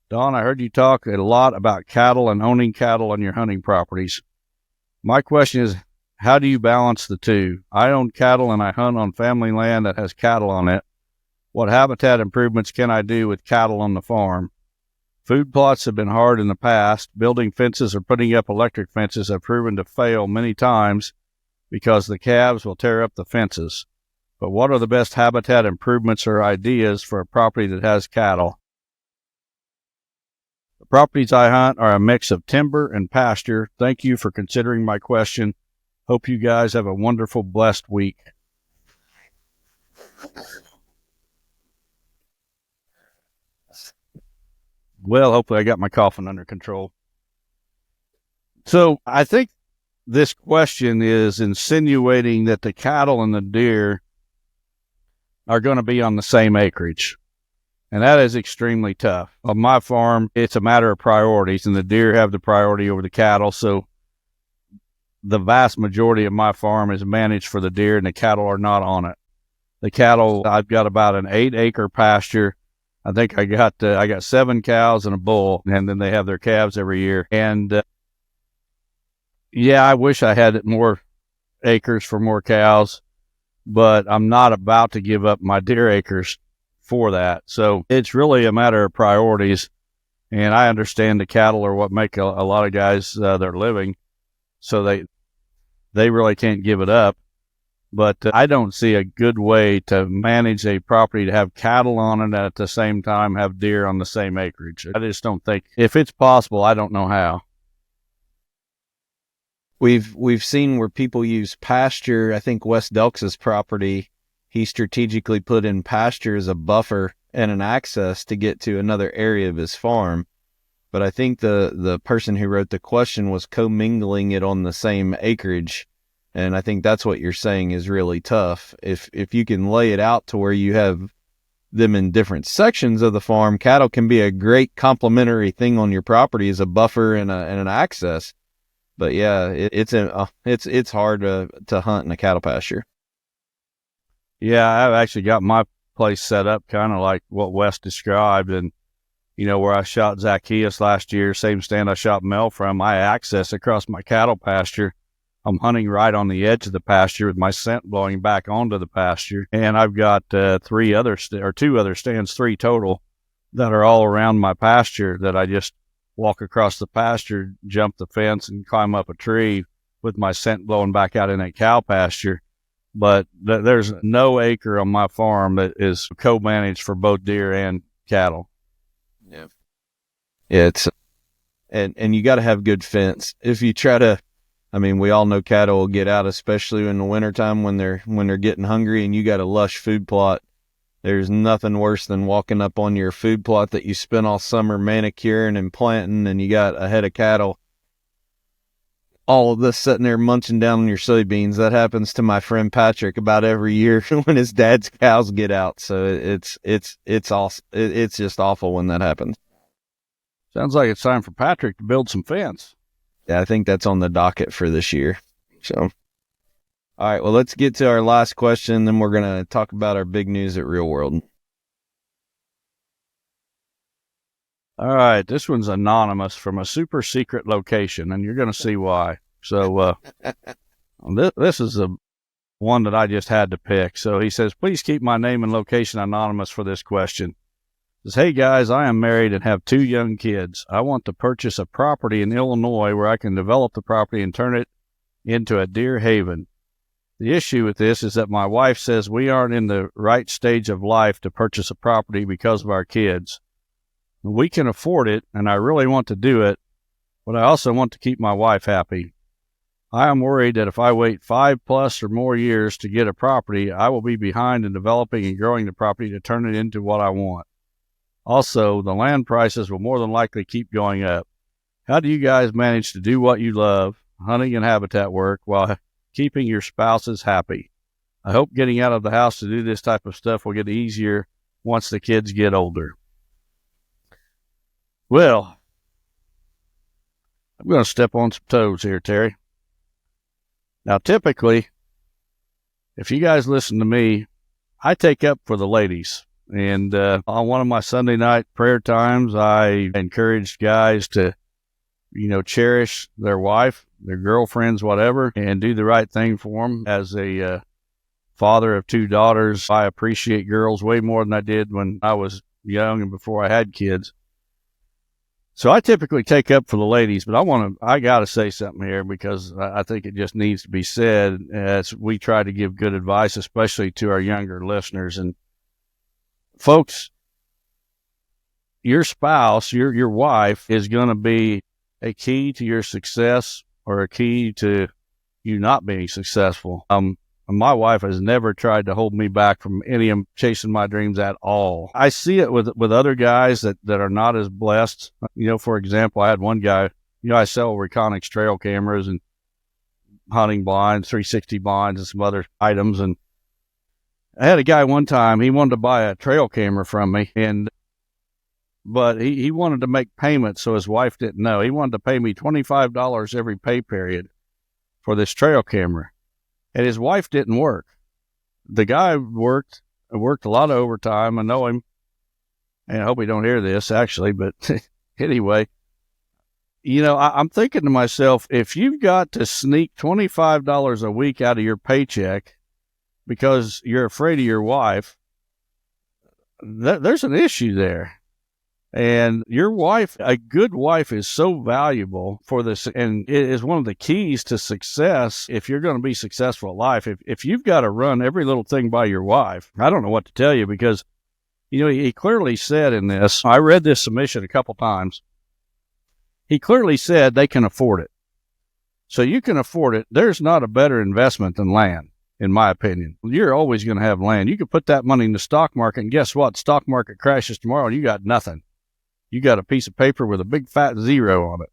Don, I heard you talk a lot about cattle and owning cattle on your hunting properties. My question is, how do you balance the two? I own cattle and I hunt on family land that has cattle on it. What habitat improvements can I do with cattle on the farm? Food plots have been hard in the past. Building fences or putting up electric fences have proven to fail many times because the calves will tear up the fences. But what are the best habitat improvements or ideas for a property that has cattle? The properties I hunt are a mix of timber and pasture. Thank you for considering my question. Hope you guys have a wonderful, blessed week. Well, hopefully I got my coughing under control. So I think this question is insinuating that the cattle and the deer are going to be on the same acreage. And that is extremely tough. On my farm, it's a matter of priorities, and the deer have the priority over the cattle. So the vast majority of my farm is managed for the deer, and the cattle are not on it. The cattle, I've got about an 8-acre pasture. I think I got 7 cows and a bull, and then they have their calves every year. And I wish I had more acres for more cows, but I'm not about to give up my deer acres for that. So it's really a matter of priorities. And I understand the cattle are what make a lot of guys their living. So they really can't give it up. But I don't see a good way to manage a property to have cattle on it and at the same time have deer on the same acreage. I just don't think, if it's possible, I don't know how.
We've seen where people use pasture. I think Wes Delks' property, he strategically put in pasture as a buffer and an access to get to another area of his farm. But I think the person who wrote the question was commingling it on the same acreage. And I think that's what you're saying is really tough. If you can lay it out to where you have them in different sections of the farm, cattle can be a great complementary thing on your property as a buffer and an access. But yeah, it's hard to hunt in a cattle pasture.
Yeah, I've actually got my place set up kind of like what Wes described, and where I shot Zacchaeus last year, same stand I shot Mel from, I access across my cattle pasture. I'm hunting right on the edge of the pasture with my scent blowing back onto the pasture, and I've got 2 other stands, 3 total, that are all around my pasture that I just walk across the pasture, jump the fence, and climb up a tree with my scent blowing back out in that cow pasture. But there's no acre on my farm that is co-managed for both deer and cattle.
Yeah, it's and you got to have good fence. If you try to, we all know cattle will get out, especially in the wintertime when they're getting hungry, and you got a lush food plot. There's nothing worse than walking up on your food plot that you spent all summer manicuring and planting, and you got a head of cattle, all of this sitting there munching down on your soybeans. That happens to my friend Patrick about every year when his dad's cows get out. So it's just awful when that happens.
Sounds like it's time for Patrick to build some fence.
Yeah, I think that's on the docket for this year. So, all right, well, let's get to our last question, then we're going to talk about our big news at Real World.
All right, this one's anonymous from a super secret location, and you're going to see why. So this is a one that I just had to pick. So he says, please keep my name and location anonymous for this question. He says, hey guys, I am married and have 2 young kids. I want to purchase a property in Illinois where I can develop the property and turn it into a deer haven. The issue with this is that my wife says we aren't in the right stage of life to purchase a property because of our kids. We can afford it, and I really want to do it, but I also want to keep my wife happy. I am worried that if I wait 5+ or more years to get a property, I will be behind in developing and growing the property to turn it into what I want. Also, the land prices will more than likely keep going up. How do you guys manage to do what you love, hunting and habitat work, while keeping your spouses happy? I hope getting out of the house to do this type of stuff will get easier once the kids get older. Well, I'm going to step on some toes here, Terry. Now, typically, if you guys listen to me, I take up for the ladies. And on one of my Sunday night prayer times, I encouraged guys to, cherish their wife, their girlfriends, whatever, and do the right thing for them. As a father of 2 daughters, I appreciate girls way more than I did when I was young and before I had kids. So I typically take up for the ladies, but I got to say something here because I think it just needs to be said as we try to give good advice, especially to our younger listeners. And folks, your spouse, your wife is going to be a key to your success or a key to you not being successful. My wife has never tried to hold me back from any of chasing my dreams at all. I see it with other guys that are not as blessed. For example, I had one guy, I sell Reconyx trail cameras and hunting blinds, 360 blinds and some other items. And I had a guy one time, he wanted to buy a trail camera from me, but he wanted to make payments so his wife didn't know. He wanted to pay me $25 every pay period for this trail camera. And his wife didn't work. The guy worked a lot of overtime. I know him, and I hope he don't hear this, actually. But anyway, I'm thinking to myself, if you've got to sneak $25 a week out of your paycheck because you're afraid of your wife, there's an issue there. And your wife, a good wife, is so valuable for this, and it is one of the keys to success if you're going to be successful at life. If you've got to run every little thing by your wife, I don't know what to tell you because, he clearly said in this, I read this submission a couple times, he clearly said they can afford it. So you can afford it. There's not a better investment than land, in my opinion. You're always going to have land. You can put that money in the stock market, and guess what? Stock market crashes tomorrow, and you got nothing. You got a piece of paper with a big fat zero on it.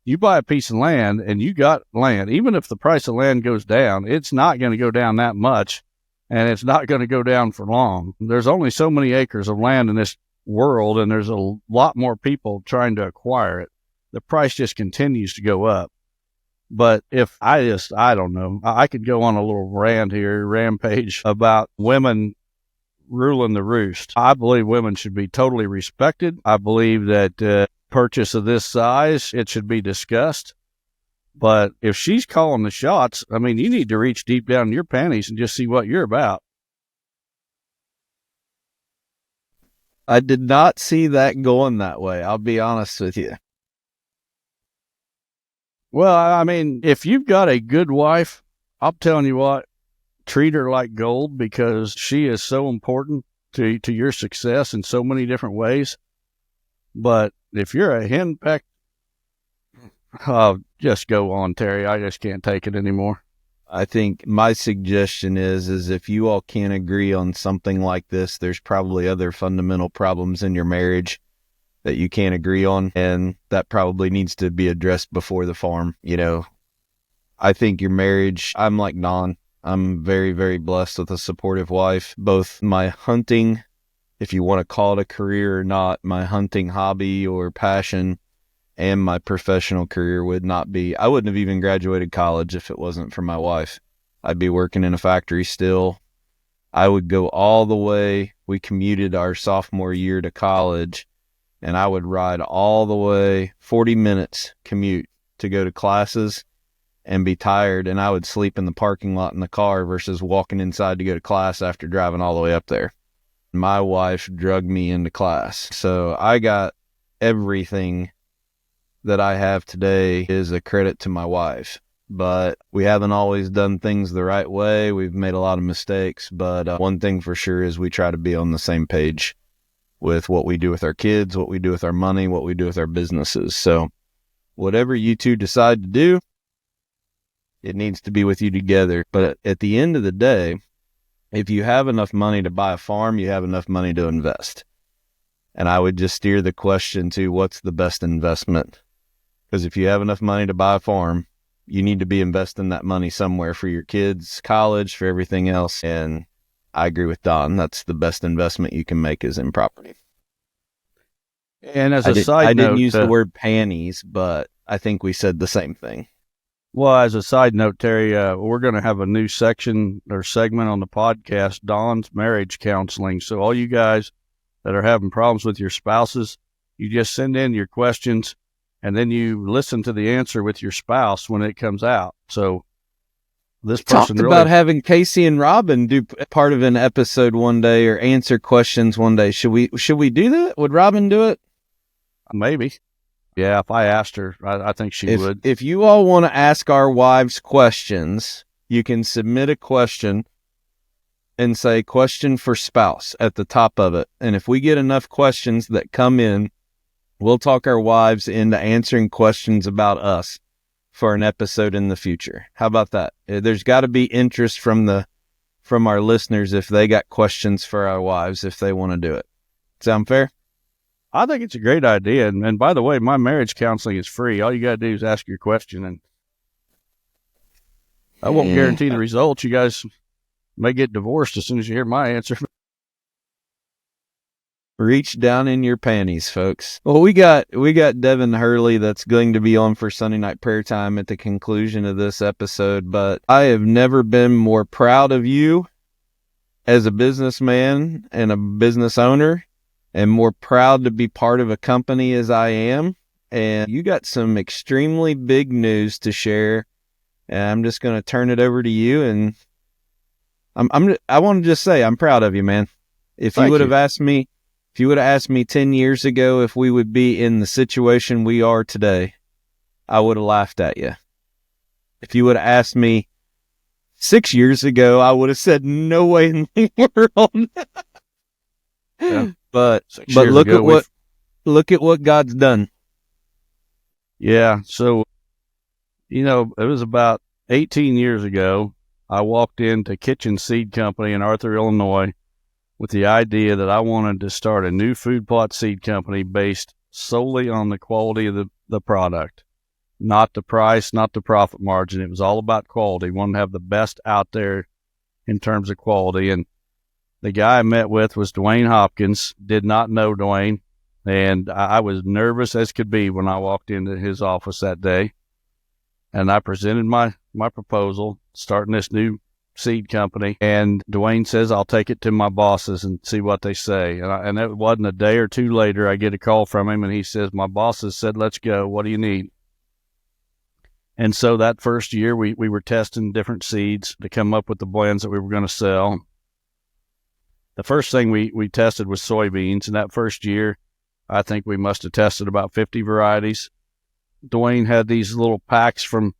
You buy a piece of land and you got land. Even if the price of land goes down, it's not going to go down that much, and it's not going to go down for long. There's only so many acres of land in this world, and there's a lot more people trying to acquire it. The price just continues to go up. But if I don't know, I could go on a little rampage about women ruling the roost. I believe women should be totally respected. I believe that purchase of this size, it should be discussed. But if she's calling the shots, you need to reach deep down in your panties and just see what you're about.
I did not see that going that way. I'll be honest with you.
Well, if you've got a good wife, I'm telling you what, treat her like gold because she is so important to your success in so many different ways. But if you're a henpecked, just go on, Terry. I just can't take it anymore.
I think my suggestion is if you all can't agree on something like this, there's probably other fundamental problems in your marriage that you can't agree on, and that probably needs to be addressed before the farm. I think your marriage, I'm like Don. I'm very, very blessed with a supportive wife. Both my hunting, if you want to call it a career or not, my hunting hobby or passion and my professional career would not be, I wouldn't have even graduated college if it wasn't for my wife. I'd be working in a factory still. I would go all the way. We commuted our sophomore year to college, and I would ride all the way 40 minutes commute to go to classes and be tired, and I would sleep in the parking lot in the car versus walking inside to go to class after driving all the way up there. My wife drugged me into class. So I got everything that I have today is a credit to my wife. But we haven't always done things the right way. We've made a lot of mistakes. But one thing for sure is we try to be on the same page with what we do with our kids, what we do with our money, what we do with our businesses. So whatever you two decide to do, it needs to be with you together. But at the end of the day, if you have enough money to buy a farm, you have enough money to invest. And I would just steer the question to what's the best investment? Because if you have enough money to buy a farm, you need to be investing that money somewhere for your kids' college, for everything else. And I agree with Don. That's the best investment you can make is in property.
And as a side note,
I didn't use the word panties, but I think we said the same thing.
Well, as a side note, Terry, we're going to have a new section or segment on the podcast, Don's Marriage Counseling. So all you guys that are having problems with your spouses, you just send in your questions, and then you listen to the answer with your spouse when it comes out. So this person
talked about having Casey and Robin do part of an episode one day or answer questions one day. Should we do that? Would Robin do it?
Maybe. Yeah, if I asked her, I think she would.
If you all want to ask our wives questions, you can submit a question and say question for spouse at the top of it. And if we get enough questions that come in, we'll talk our wives into answering questions about us for an episode in the future. How about that? There's got to be interest from our listeners if they got questions for our wives, if they want to do it. Sound fair?
I think it's a great idea. And by the way, my marriage counseling is free. All you got to do is ask your question, and I won't guarantee the results. You guys may get divorced as soon as you hear my answer.
Reach down in your panties, folks. Well, we got Devin Hurley that's going to be on for Sunday Night Prayer Time at the conclusion of this episode, but I have never been more proud of you as a businessman and a business owner, and more proud to be part of a company as I am. And you got some extremely big news to share, and I'm just going to turn it over to you. And I want to just say I'm proud of you, man. If you would have asked me 10 years ago if we would be in the situation we are today, I would have laughed at you. If you would have asked me 6 years ago, I would have said no way in the world.
Yeah.
But look at what God's done.
Yeah. So, it was about 18 years ago, I walked into Kitchen Seed Company in Arthur, Illinois, with the idea that I wanted to start a new food plot seed company based solely on the quality of the product, not the price, not the profit margin. It was all about quality. Wanted to have the best out there in terms of quality. And the guy I met with was Dwayne Hopkins. Did not know Dwayne, and I was nervous as could be when I walked into his office that day. And I presented my proposal, starting this new seed company, and Dwayne says, I'll take it to my bosses and see what they say. And it wasn't a day or two later, I get a call from him, and he says, my bosses said, let's go. What do you need? And so that first year, we were testing different seeds to come up with the blends that we were going to sell. The first thing we tested was soybeans, and that first year, I think we must have tested about 50 varieties. Dwayne had these little packs from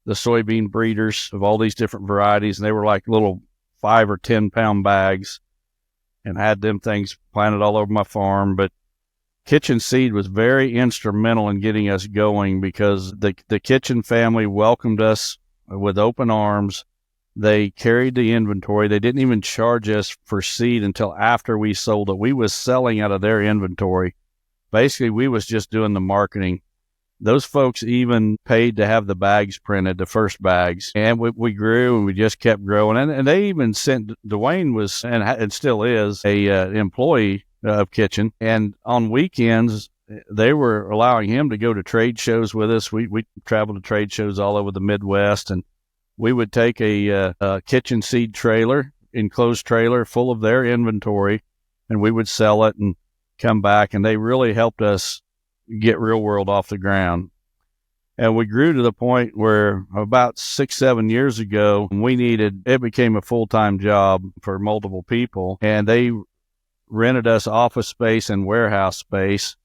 the soybean breeders of all these different varieties, and they were like little 5 or 10 pound bags, and had them things planted all over my farm. But Kitchen Seed was very instrumental in getting us going, because the Kitchen family welcomed us with open arms. They carried the inventory. They didn't even charge us for seed until after we sold it. We was selling out of their inventory. Basically, we was just doing the marketing. Those folks even paid to have the bags printed, the first bags. And we grew, and we just kept growing. And they even sent, Dwayne was, and still is, a employee of Kitchen. And on weekends, they were allowing him to go to trade shows with us. We traveled to trade shows all over the Midwest, and we would take a kitchen seed trailer, enclosed trailer full of their inventory, and we would sell it and come back. And they really helped us get Real World off the ground. And we grew to the point where about 6-7 years ago, it became a full-time job for multiple people, and they rented us office space and warehouse space.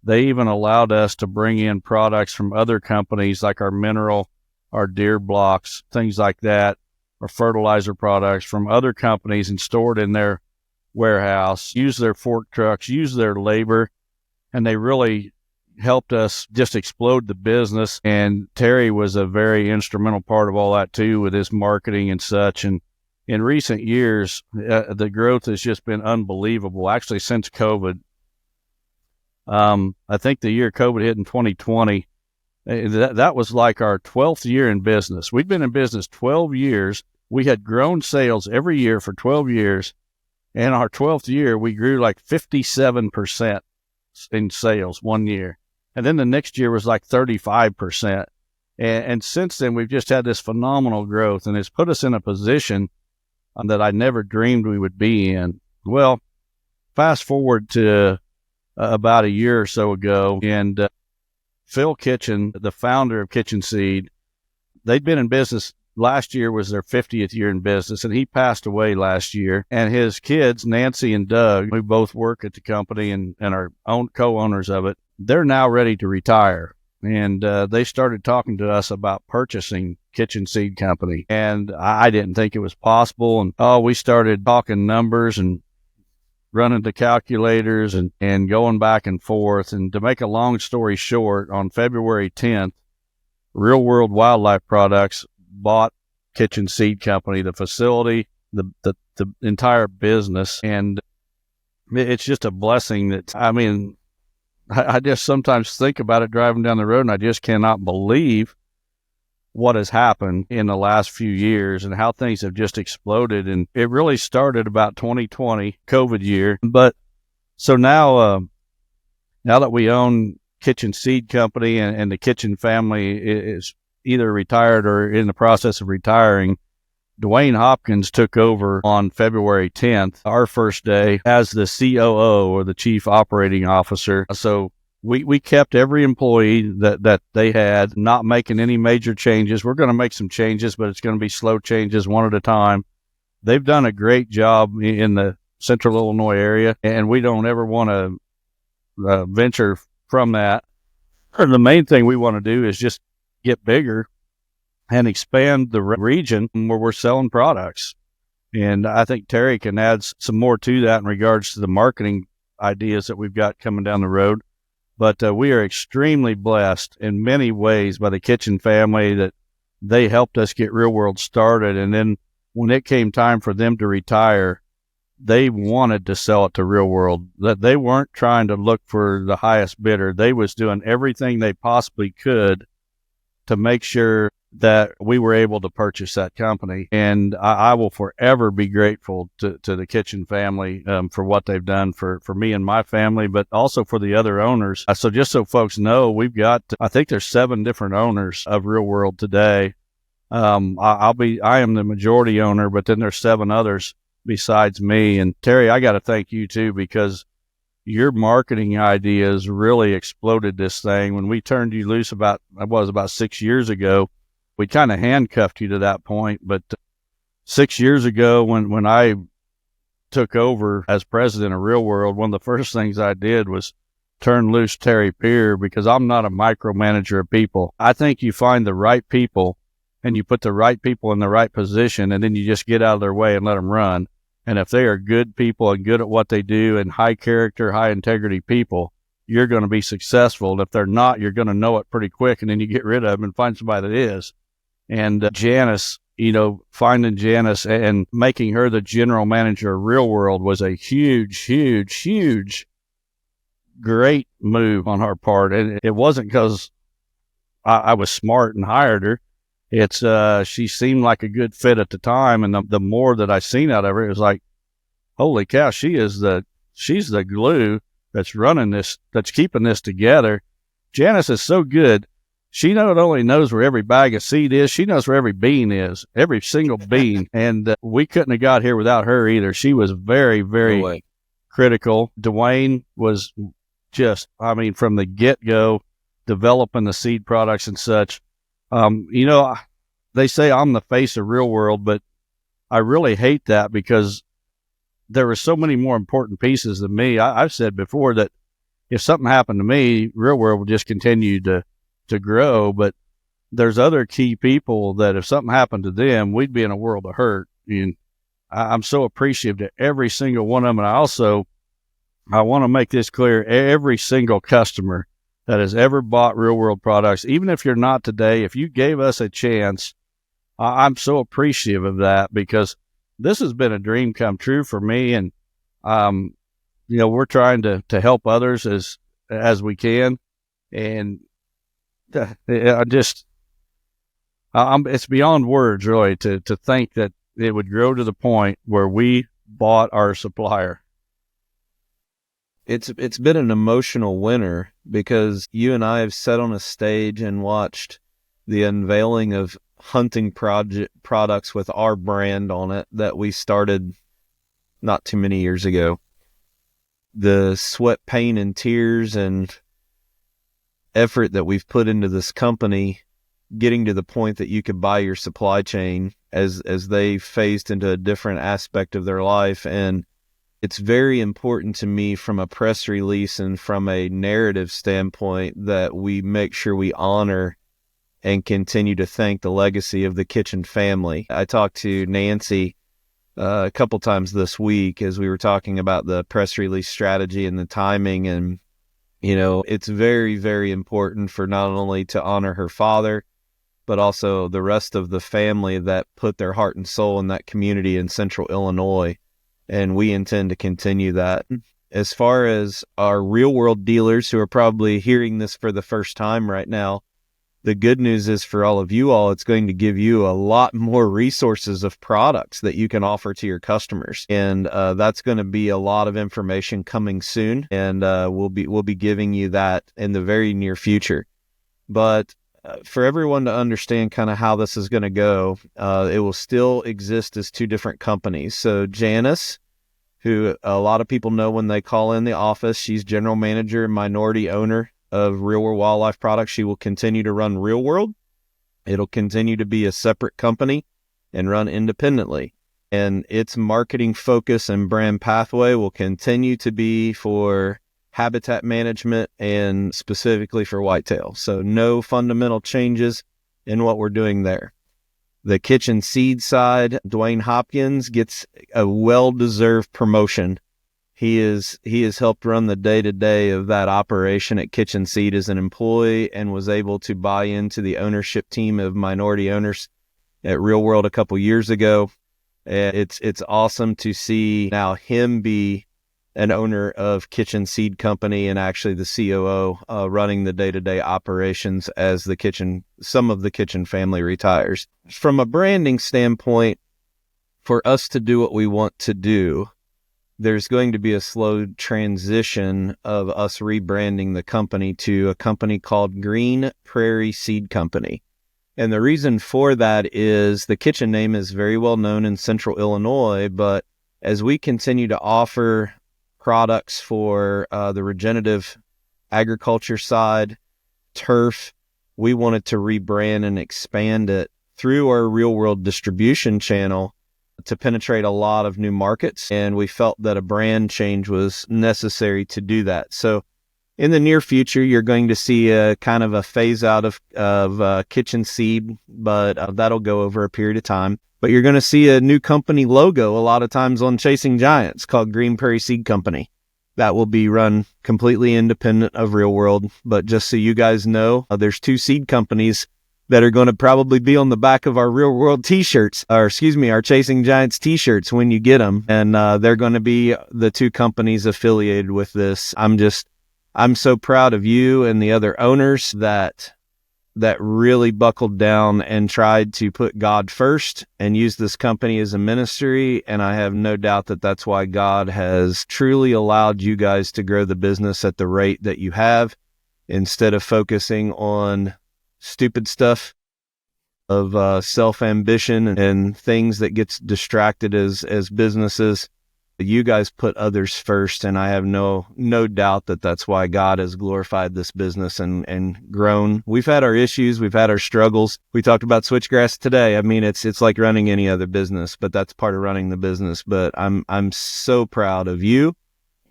They even allowed us to bring in products from other companies like our mineral, our deer blocks, things like that, or fertilizer products from other companies and store it in their warehouse, use their fork trucks, use their labor, and they really helped us just explode the business. And Terry was a very instrumental part of all that too, with his marketing and such. And in recent years, the growth has just been unbelievable. Actually, since COVID, I think the year COVID hit in 2020, that was like our 12th year in business. We'd been in business 12 years. We had grown sales every year for 12 years. And our 12th year, we grew like 57% in sales one year. And then the next year was like 35%. And since then, we've just had this phenomenal growth, and it's put us in a position that I never dreamed we would be in. Well, fast forward to about a year or so ago, and Phil Kitchen, the founder of Kitchen Seed, they'd been in business. Last year was their 50th year in business, and he passed away last year. And his kids, Nancy and Doug, who both work at the company and are co-owners of it, they're now ready to retire. And they started talking to us about purchasing Kitchen Seed Company. And I didn't think it was possible. And we started talking numbers and running the calculators and going back and forth. And to make a long story short, on February 10th, Real World Wildlife Products bought Kitchen Seed Company, the facility, the entire business. And it's just a blessing that, I mean, I just sometimes think about it driving down the road, and I just cannot believe what has happened in the last few years and how things have just exploded. And it really started about 2020, COVID year. But so now that we own Kitchen Seed Company and the Kitchen family is either retired or in the process of retiring, Dwayne Hopkins took over on February 10th, our first day, as the COO, or the Chief Operating Officer. So we kept every employee that they had, not making any major changes. We're going to make some changes, but it's going to be slow changes, one at a time. They've done a great job in the central Illinois area, and we don't ever want to venture from that. The main thing we want to do is just get bigger and expand the region where we're selling products. And I think Terry can add some more to that in regards to the marketing ideas that we've got coming down the road. But we are extremely blessed in many ways by the Kitchen family that they helped us get Real World started. And then when it came time for them to retire, they wanted to sell it to Real World. That they weren't trying to look for the highest bidder. They was doing everything they possibly could to make sure that we were able to purchase that company. And I will forever be grateful to the Kitchen family for what they've done for me and my family, but also for the other owners. So just so folks know, we've got, I think there's 7 different owners of Real World today. I am the majority owner, but then there's 7 others besides me. And Terry, I got to thank you too, because your marketing ideas really exploded this thing. When we turned you loose about 6 years ago, we kind of handcuffed you to that point. But 6 years ago, when I took over as president of Real World, one of the first things I did was turn loose Terry Peer, because I'm not a micromanager of people. I think you find the right people and you put the right people in the right position, and then you just get out of their way and let them run. And if they are good people and good at what they do and high character, high integrity people, you're going to be successful. And if they're not, you're going to know it pretty quick, and then you get rid of them and find somebody that is. And Janice, finding Janice and making her the general manager of Real World was a huge, great move on her part. And it wasn't because I was smart and hired her. It's she seemed like a good fit at the time, and the more that I seen out of her, it was like, holy cow, she's the glue that's running this, that's keeping this together. Janice is so good. She not only knows where every bag of seed is, she knows where every bean is, every single bean. And we couldn't have got here without her either. She was very, very critical. Dwayne was just, I mean, from the get-go, developing the seed products and such. You know, they say I'm the face of Real World, but I really hate that because there were so many more important pieces than me. I've said before that if something happened to me, Real World would just continue to grow, but there's other key people that if something happened to them, we'd be in a world of hurt. And I'm so appreciative to every single one of them. And I want to make this clear. Every single customer that has ever bought Real World products, even if you're not today, if you gave us a chance, I'm so appreciative of that because this has been a dream come true for me. And, you know, we're trying to help others as we can. And it's beyond words really to think that it would grow to the point where we bought our supplier.
It's been an emotional winter because you and I have sat on a stage and watched the unveiling of hunting products with our brand on it that we started not too many years ago. The sweat, pain, and tears and effort that we've put into this company, getting to the point that you could buy your supply chain as they phased into a different aspect of their life. And it's very important to me from a press release and from a narrative standpoint that we make sure we honor and continue to thank the legacy of the Kitchen family. I talked to Nancy a couple times this week as we were talking about the press release strategy and the timing. And you know, it's very, very important for not only to honor her father, but also the rest of the family that put their heart and soul in that community in Central Illinois. And we intend to continue that. As far as our Real World dealers who are probably hearing this for the first time right now, the good news is for all of you all, it's going to give you a lot more resources of products that you can offer to your customers. And that's going to be a lot of information coming soon. And we'll be giving you that in the very near future. But for everyone to understand kind of how this is going to go, it will still exist as two different companies. So Janice, who a lot of people know when they call in the office, she's general manager and minority owner of Real World Wildlife Products. She will continue to run Real World. It'll continue to be a separate company and run independently. And its marketing focus and brand pathway will continue to be for habitat management and specifically for whitetail. So no fundamental changes in what we're doing there. The kitchen seed side, Dwayne Hopkins gets a well-deserved promotion. He has helped run the day-to-day of that operation at Kitchen Seed as an employee and was able to buy into the ownership team of minority owners at Real World a couple years ago. It's awesome to see now him be an owner of Kitchen Seed Company and actually the COO running the day-to-day operations as some of the Kitchen family retires. From a branding standpoint, for us to do what we want to do, there's going to be a slow transition of us rebranding the company to a company called Green Prairie Seed Company. And the reason for that is the Kitchen name is very well known in Central Illinois, but as we continue to offer products for the regenerative agriculture side, turf, we wanted to rebrand and expand it through our Real World distribution channel to penetrate a lot of new markets, and we felt that a brand change was necessary to do that. So in the near future, you're going to see a kind of a phase out of Kitchen Seed, but that'll go over a period of time. But you're going to see a new company logo a lot of times on Chasing Giants called Green Prairie Seed Company. That will be run completely independent of Real World. But just so you guys know, there's two seed companies that are going to probably be on the back of our Real World t-shirts, our Chasing Giants t-shirts when you get them. And they're going to be the two companies affiliated with this. I'm so proud of you and the other owners that that really buckled down and tried to put God first and use this company as a ministry. And I have no doubt that that's why God has truly allowed you guys to grow the business at the rate that you have, instead of focusing on stupid stuff of self-ambition and things that gets distracted as businesses. You guys put others first, and I have no doubt that that's why God has glorified this business and grown. We've had our issues, we've had our struggles. We talked about Switchgrass today. I mean, it's like running any other business, but that's part of running the business. But I'm so proud of you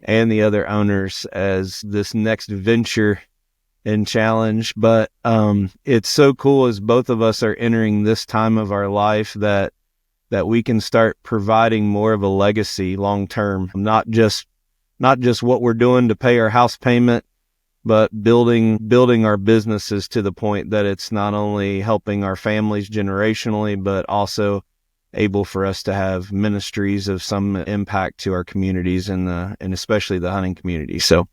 and the other owners as this next venture and challenge. But it's so cool as both of us are entering this time of our life that we can start providing more of a legacy long term, not just what we're doing to pay our house payment, but building our businesses to the point that it's not only helping our families generationally, but also able for us to have ministries of some impact to our communities and especially the hunting community. So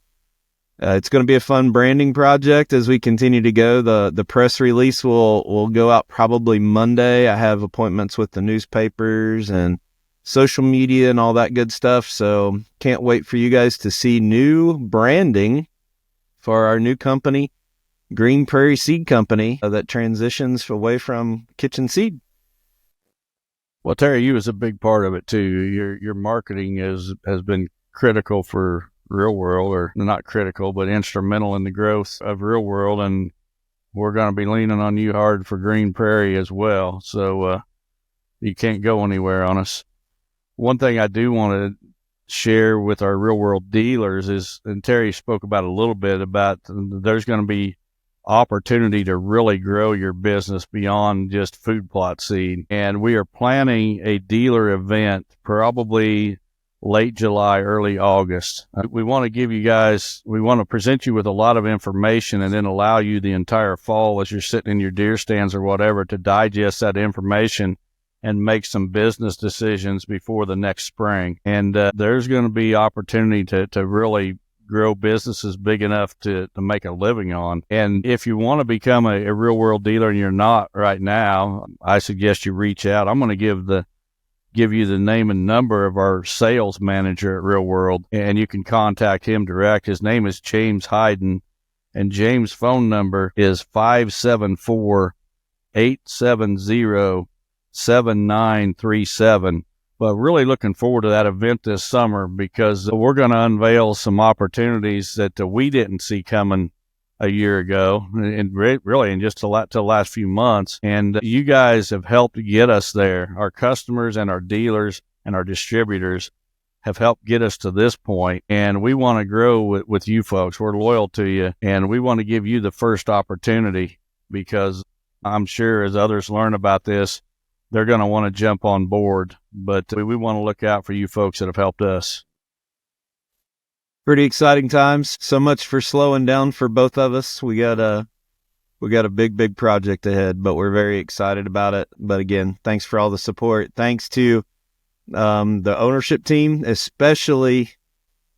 it's going to be a fun branding project as we continue to go. The press release will go out probably Monday. I have appointments with the newspapers and social media and all that good stuff. So can't wait for you guys to see new branding for our new company, Green Prairie Seed Company, that transitions away from kitchen seed.
Well, Terry, you was a big part of it too. Your marketing has been critical for Real World, or not critical, but instrumental in the growth of Real World, and we're going to be leaning on you hard for Green Prairie as well. So you can't go anywhere on us. One thing I do want to share with our Real World dealers is, and Terry spoke about a little bit about, there's going to be opportunity to really grow your business beyond just food plot seed. And we are planning a dealer event probably late July, early August. We want to give you guys, we want to present you with a lot of information and then allow you the entire fall as you're sitting in your deer stands or whatever to digest that information and make some business decisions before the next spring. And there's going to be opportunity to really grow businesses big enough to make a living on. And if you want to become a Real World dealer and you're not right now, I suggest you reach out. I'm going to give you the name and number of our sales manager at Real World, and you can contact him direct. His name is James Hyden, and James' phone number is 574-870-7937. But really looking forward to that event this summer, because we're going to unveil some opportunities that we didn't see coming a year ago, and really in just the last few months. And you guys have helped get us there. Our customers and our dealers and our distributors have helped get us to this point, and we want to grow with you folks. We're loyal to you, and we want to give you the first opportunity, because I'm sure as others learn about this, they're going to want to jump on board. But we want to look out for you folks that have helped us.
Pretty exciting times. So much for slowing down for both of us. We got a big project ahead, but we're very excited about it. But again, thanks for all the support. Thanks to the ownership team, especially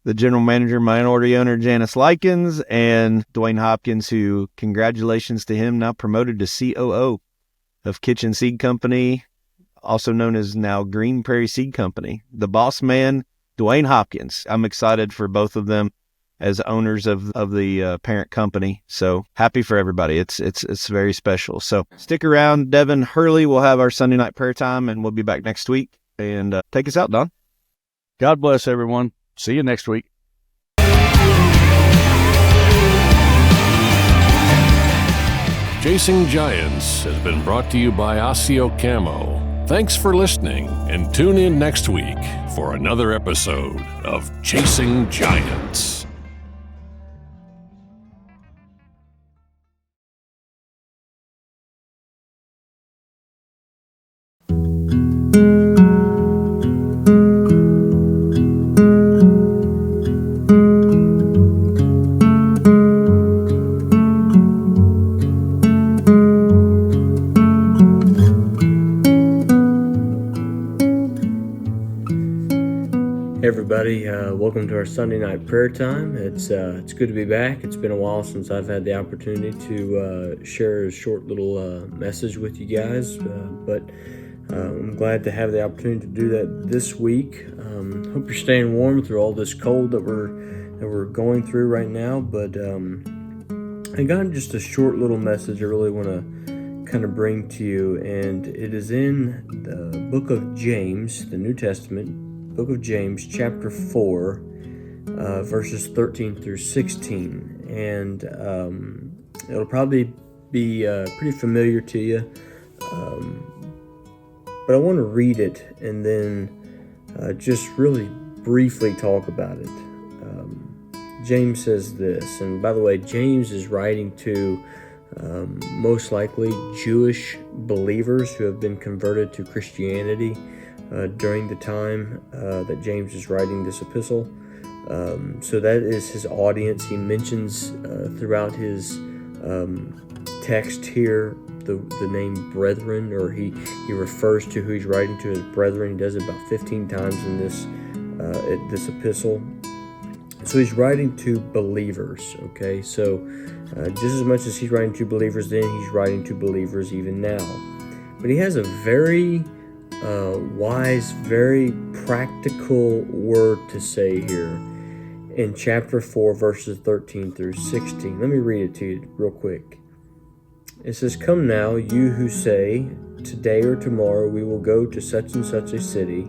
the general manager, minority owner, Janice Likens, and Dwayne Hopkins, who, congratulations to him, now promoted to COO of Kitchen Seed Company, also known as now Green Prairie Seed Company. The boss man, Dwayne Hopkins. I'm excited for both of them as owners of the parent company. So happy for everybody. It's very special. So stick around. Devin Hurley will have our Sunday night prayer time, and we'll be back next week. And take us out, Don.
God bless everyone. See you next week.
Chasing Giants has been brought to you by ASIO Camo. Thanks for listening, and tune in next week for another episode of Chasing Giants.
Hey everybody, welcome to our Sunday night prayer time. It's good to be back. It's been a while since I've had the opportunity to share a short little message with you guys, but I'm glad to have the opportunity to do that this week. Hope you're staying warm through all this cold that we're going through right now. But I got just a short little message I really want to kind of bring to you, and it is in the book of James, the New Testament. Book of James, chapter 4, verses 13 through 16. And it'll probably be pretty familiar to you. But I want to read it and then just really briefly talk about it. James says this, and by the way, James is writing to most likely Jewish believers who have been converted to Christianity during the time that James is writing this epistle. So that is his audience. He mentions throughout his text here the name brethren, or he refers to who he's writing to as brethren. He does it about 15 times in this epistle. So he's writing to believers, okay? So just as much as he's writing to believers then, he's writing to believers even now. But he has a very wise, very practical word to say here in chapter 4, verses 13 through 16. Let me read it to you real quick. It says, "Come now, you who say, today or tomorrow we will go to such and such a city,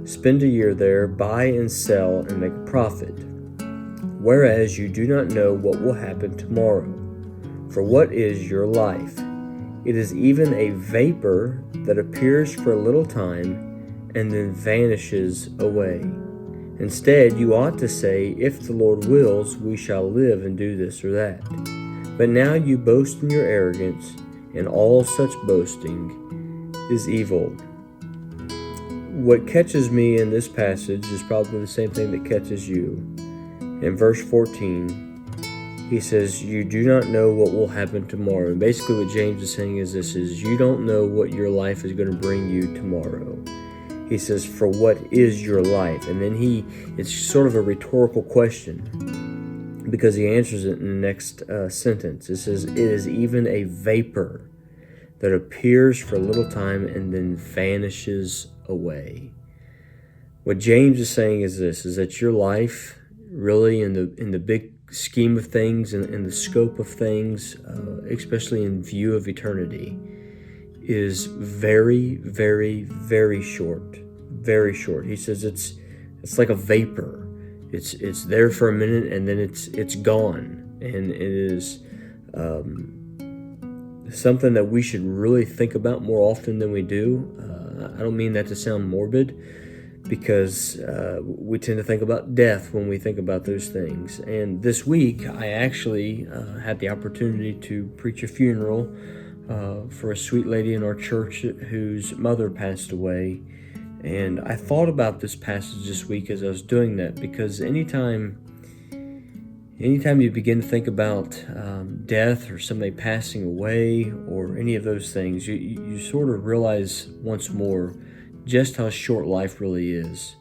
spend a year there, buy and sell, and make a profit. Whereas you do not know what will happen tomorrow. For what is your life? It is even a vapor that appears for a little time and then vanishes away. Instead, you ought to say, if the Lord wills, we shall live and do this or that. But now you boast in your arrogance, and all such boasting is evil." What catches me in this passage is probably the same thing that catches you. In verse 14, he says, you do not know what will happen tomorrow. And basically what James is saying is this, is you don't know what your life is going to bring you tomorrow. He says, for what is your life? And then it's sort of a rhetorical question, because he answers it in the next sentence. It says, it is even a vapor that appears for a little time and then vanishes away. What James is saying is this, is that your life, really in the big scheme of things and in the scope of things, especially in view of eternity, is very, very, very short. Very short. He says it's like a vapor. It's there for a minute and then it's gone. And it is something that we should really think about more often than we do. I don't mean that to sound morbid, because we tend to think about death when we think about those things. And this week, I actually had the opportunity to preach a funeral for a sweet lady in our church whose mother passed away. And I thought about this passage this week as I was doing that, because anytime you begin to think about death or somebody passing away or any of those things, you sort of realize once more just how short life really is.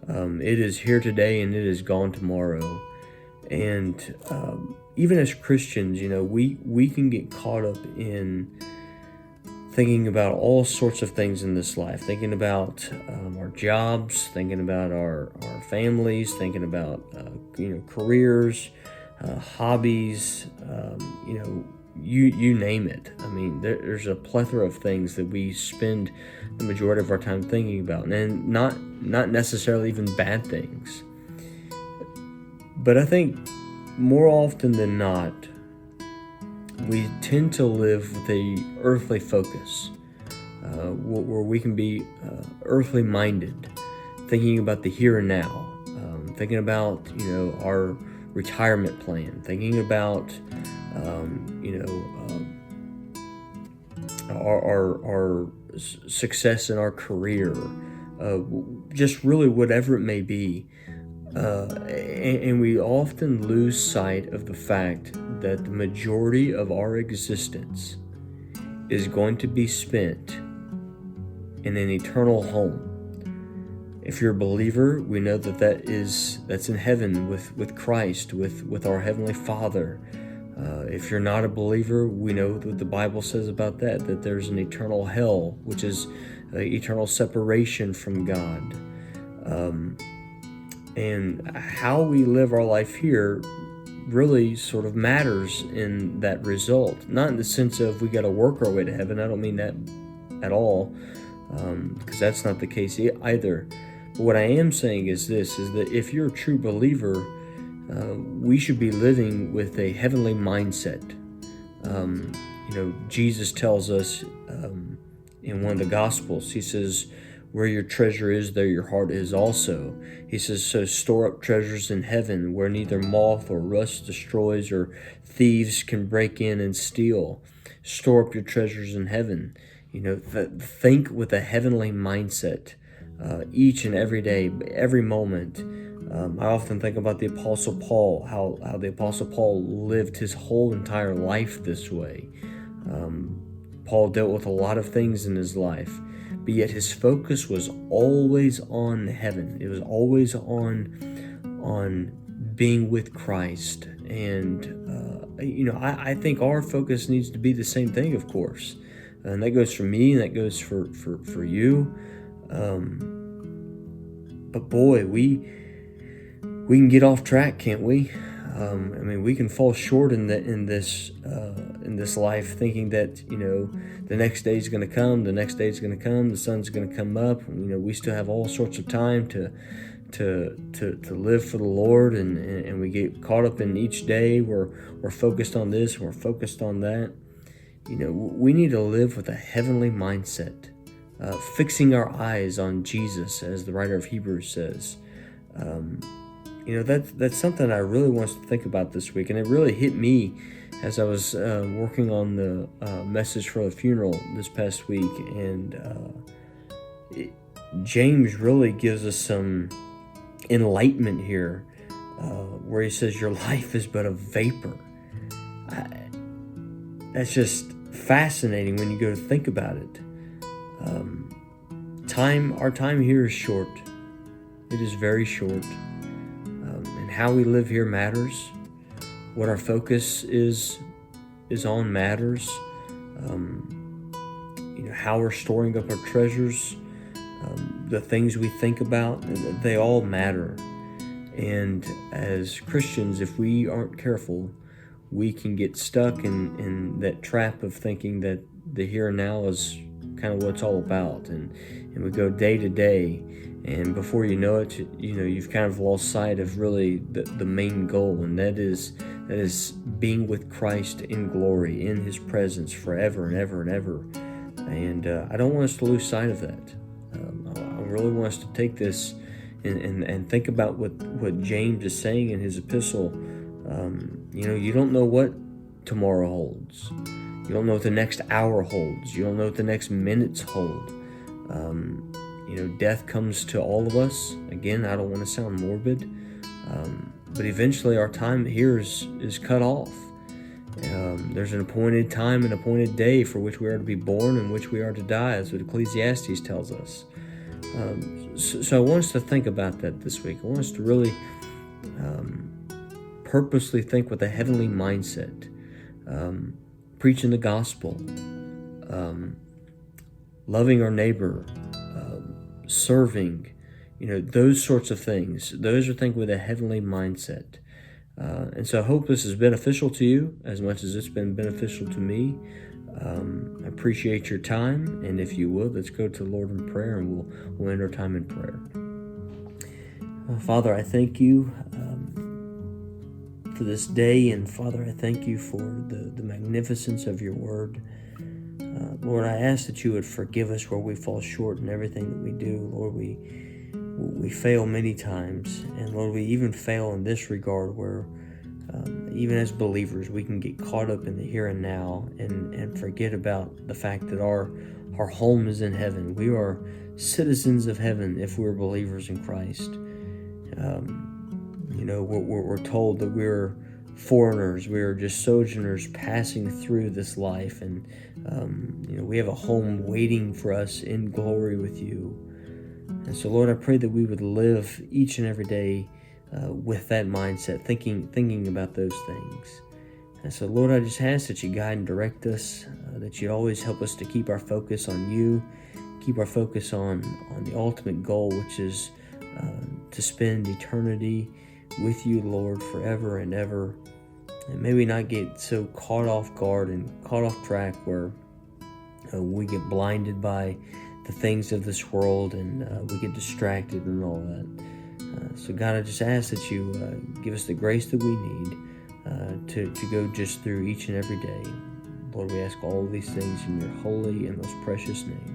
It is here today and it is gone tomorrow. And even as Christians, we can get caught up in thinking about all sorts of things in this life, thinking about our jobs, thinking about our families, thinking about careers, hobbies, you name it. I mean, there's a plethora of things that we spend the majority of our time thinking about, and not necessarily even bad things. But I think more often than not, we tend to live with a earthly focus, where we can be earthly minded, thinking about the here and now, thinking about our retirement plan, thinking about our success in our career, just really whatever it may be. And we often lose sight of the fact that the majority of our existence is going to be spent in an eternal home. If you're a believer, we know that's in heaven with Christ, with our Heavenly Father. If you're not a believer, we know what the Bible says about that there's an eternal hell, which is eternal separation from God. And how we live our life here really sort of matters in that result. Not in the sense of we got to work our way to heaven. I don't mean that at all, because that's not the case either. But what I am saying is this, is that if you're a true believer, we should be living with a heavenly mindset. Jesus tells us in one of the Gospels, he says, where your treasure is, there your heart is also. He says, so store up treasures in heaven where neither moth or rust destroys or thieves can break in and steal. Store up your treasures in heaven. Think with a heavenly mindset each and every day, every moment. I often think about the Apostle Paul, how the Apostle Paul lived his whole entire life this way. Paul dealt with a lot of things in his life, but yet his focus was always on heaven. It was always on being with Christ. And, I think our focus needs to be the same thing, of course. And that goes for me, and that goes for you. But boy, we can get off track, can't we? We can fall short in this life, thinking that the next day is going to come, the sun's going to come up. We still have all sorts of time to live for the Lord, and we get caught up in each day. We're focused on this, we're focused on that. We need to live with a heavenly mindset, fixing our eyes on Jesus, as the writer of Hebrews says. That's something I really want us to think about this week, and it really hit me as I was working on the message for the funeral this past week. And James really gives us some enlightenment here, where he says, your life is but a vapor. That's just fascinating when you go to think about it. Our time here is short. It is very short. And how we live here matters. What our focus is on matters. How we're storing up our treasures, the things we think about, they all matter. And as Christians, if we aren't careful, we can get stuck in that trap of thinking that the here and now is kind of what it's all about, and we go day to day, and before you know it, you've kind of lost sight of really the main goal, and that is being with Christ in glory, in His presence forever and ever and ever. And I don't want us to lose sight of that. I really want us to take this and think about what James is saying in his epistle. You don't know what tomorrow holds. You don't know what the next hour holds. You don't know what the next minutes hold. Death comes to all of us. Again, I don't want to sound morbid, but eventually our time here is cut off. There's an appointed time, an appointed day for which we are to be born and which we are to die. That's what Ecclesiastes tells us. So I want us to think about that this week. I want us to really purposely think with a heavenly mindset, preaching the gospel, loving our neighbor, serving, those sorts of things. Those are things with a heavenly mindset. And so I hope this is beneficial to you as much as it's been beneficial to me. I appreciate your time, and if you would, let's go to the Lord in prayer, and we'll end our time in prayer. Father, I thank you for this day, and Father, I thank you for the magnificence of your word. Lord, I ask that you would forgive us where we fall short in everything that we do. Lord, we fail many times, and Lord, we even fail in this regard where even as believers, we can get caught up in the here and now and forget about the fact that our home is in heaven. We are citizens of heaven if we're believers in Christ. We're told that we're foreigners, we are just sojourners passing through this life, and we have a home waiting for us in glory with you. And so, Lord, I pray that we would live each and every day with that mindset, thinking about those things. And so, Lord, I just ask that you guide and direct us, that you always help us to keep our focus on you, keep our focus on the ultimate goal, which is to spend eternity with you, Lord, forever and ever. And may we not get so caught off guard and caught off track where we get blinded by the things of this world and we get distracted and all that. So God, I just ask that you give us the grace that we need to go just through each and every day. Lord, we ask all of these things in your holy and most precious name.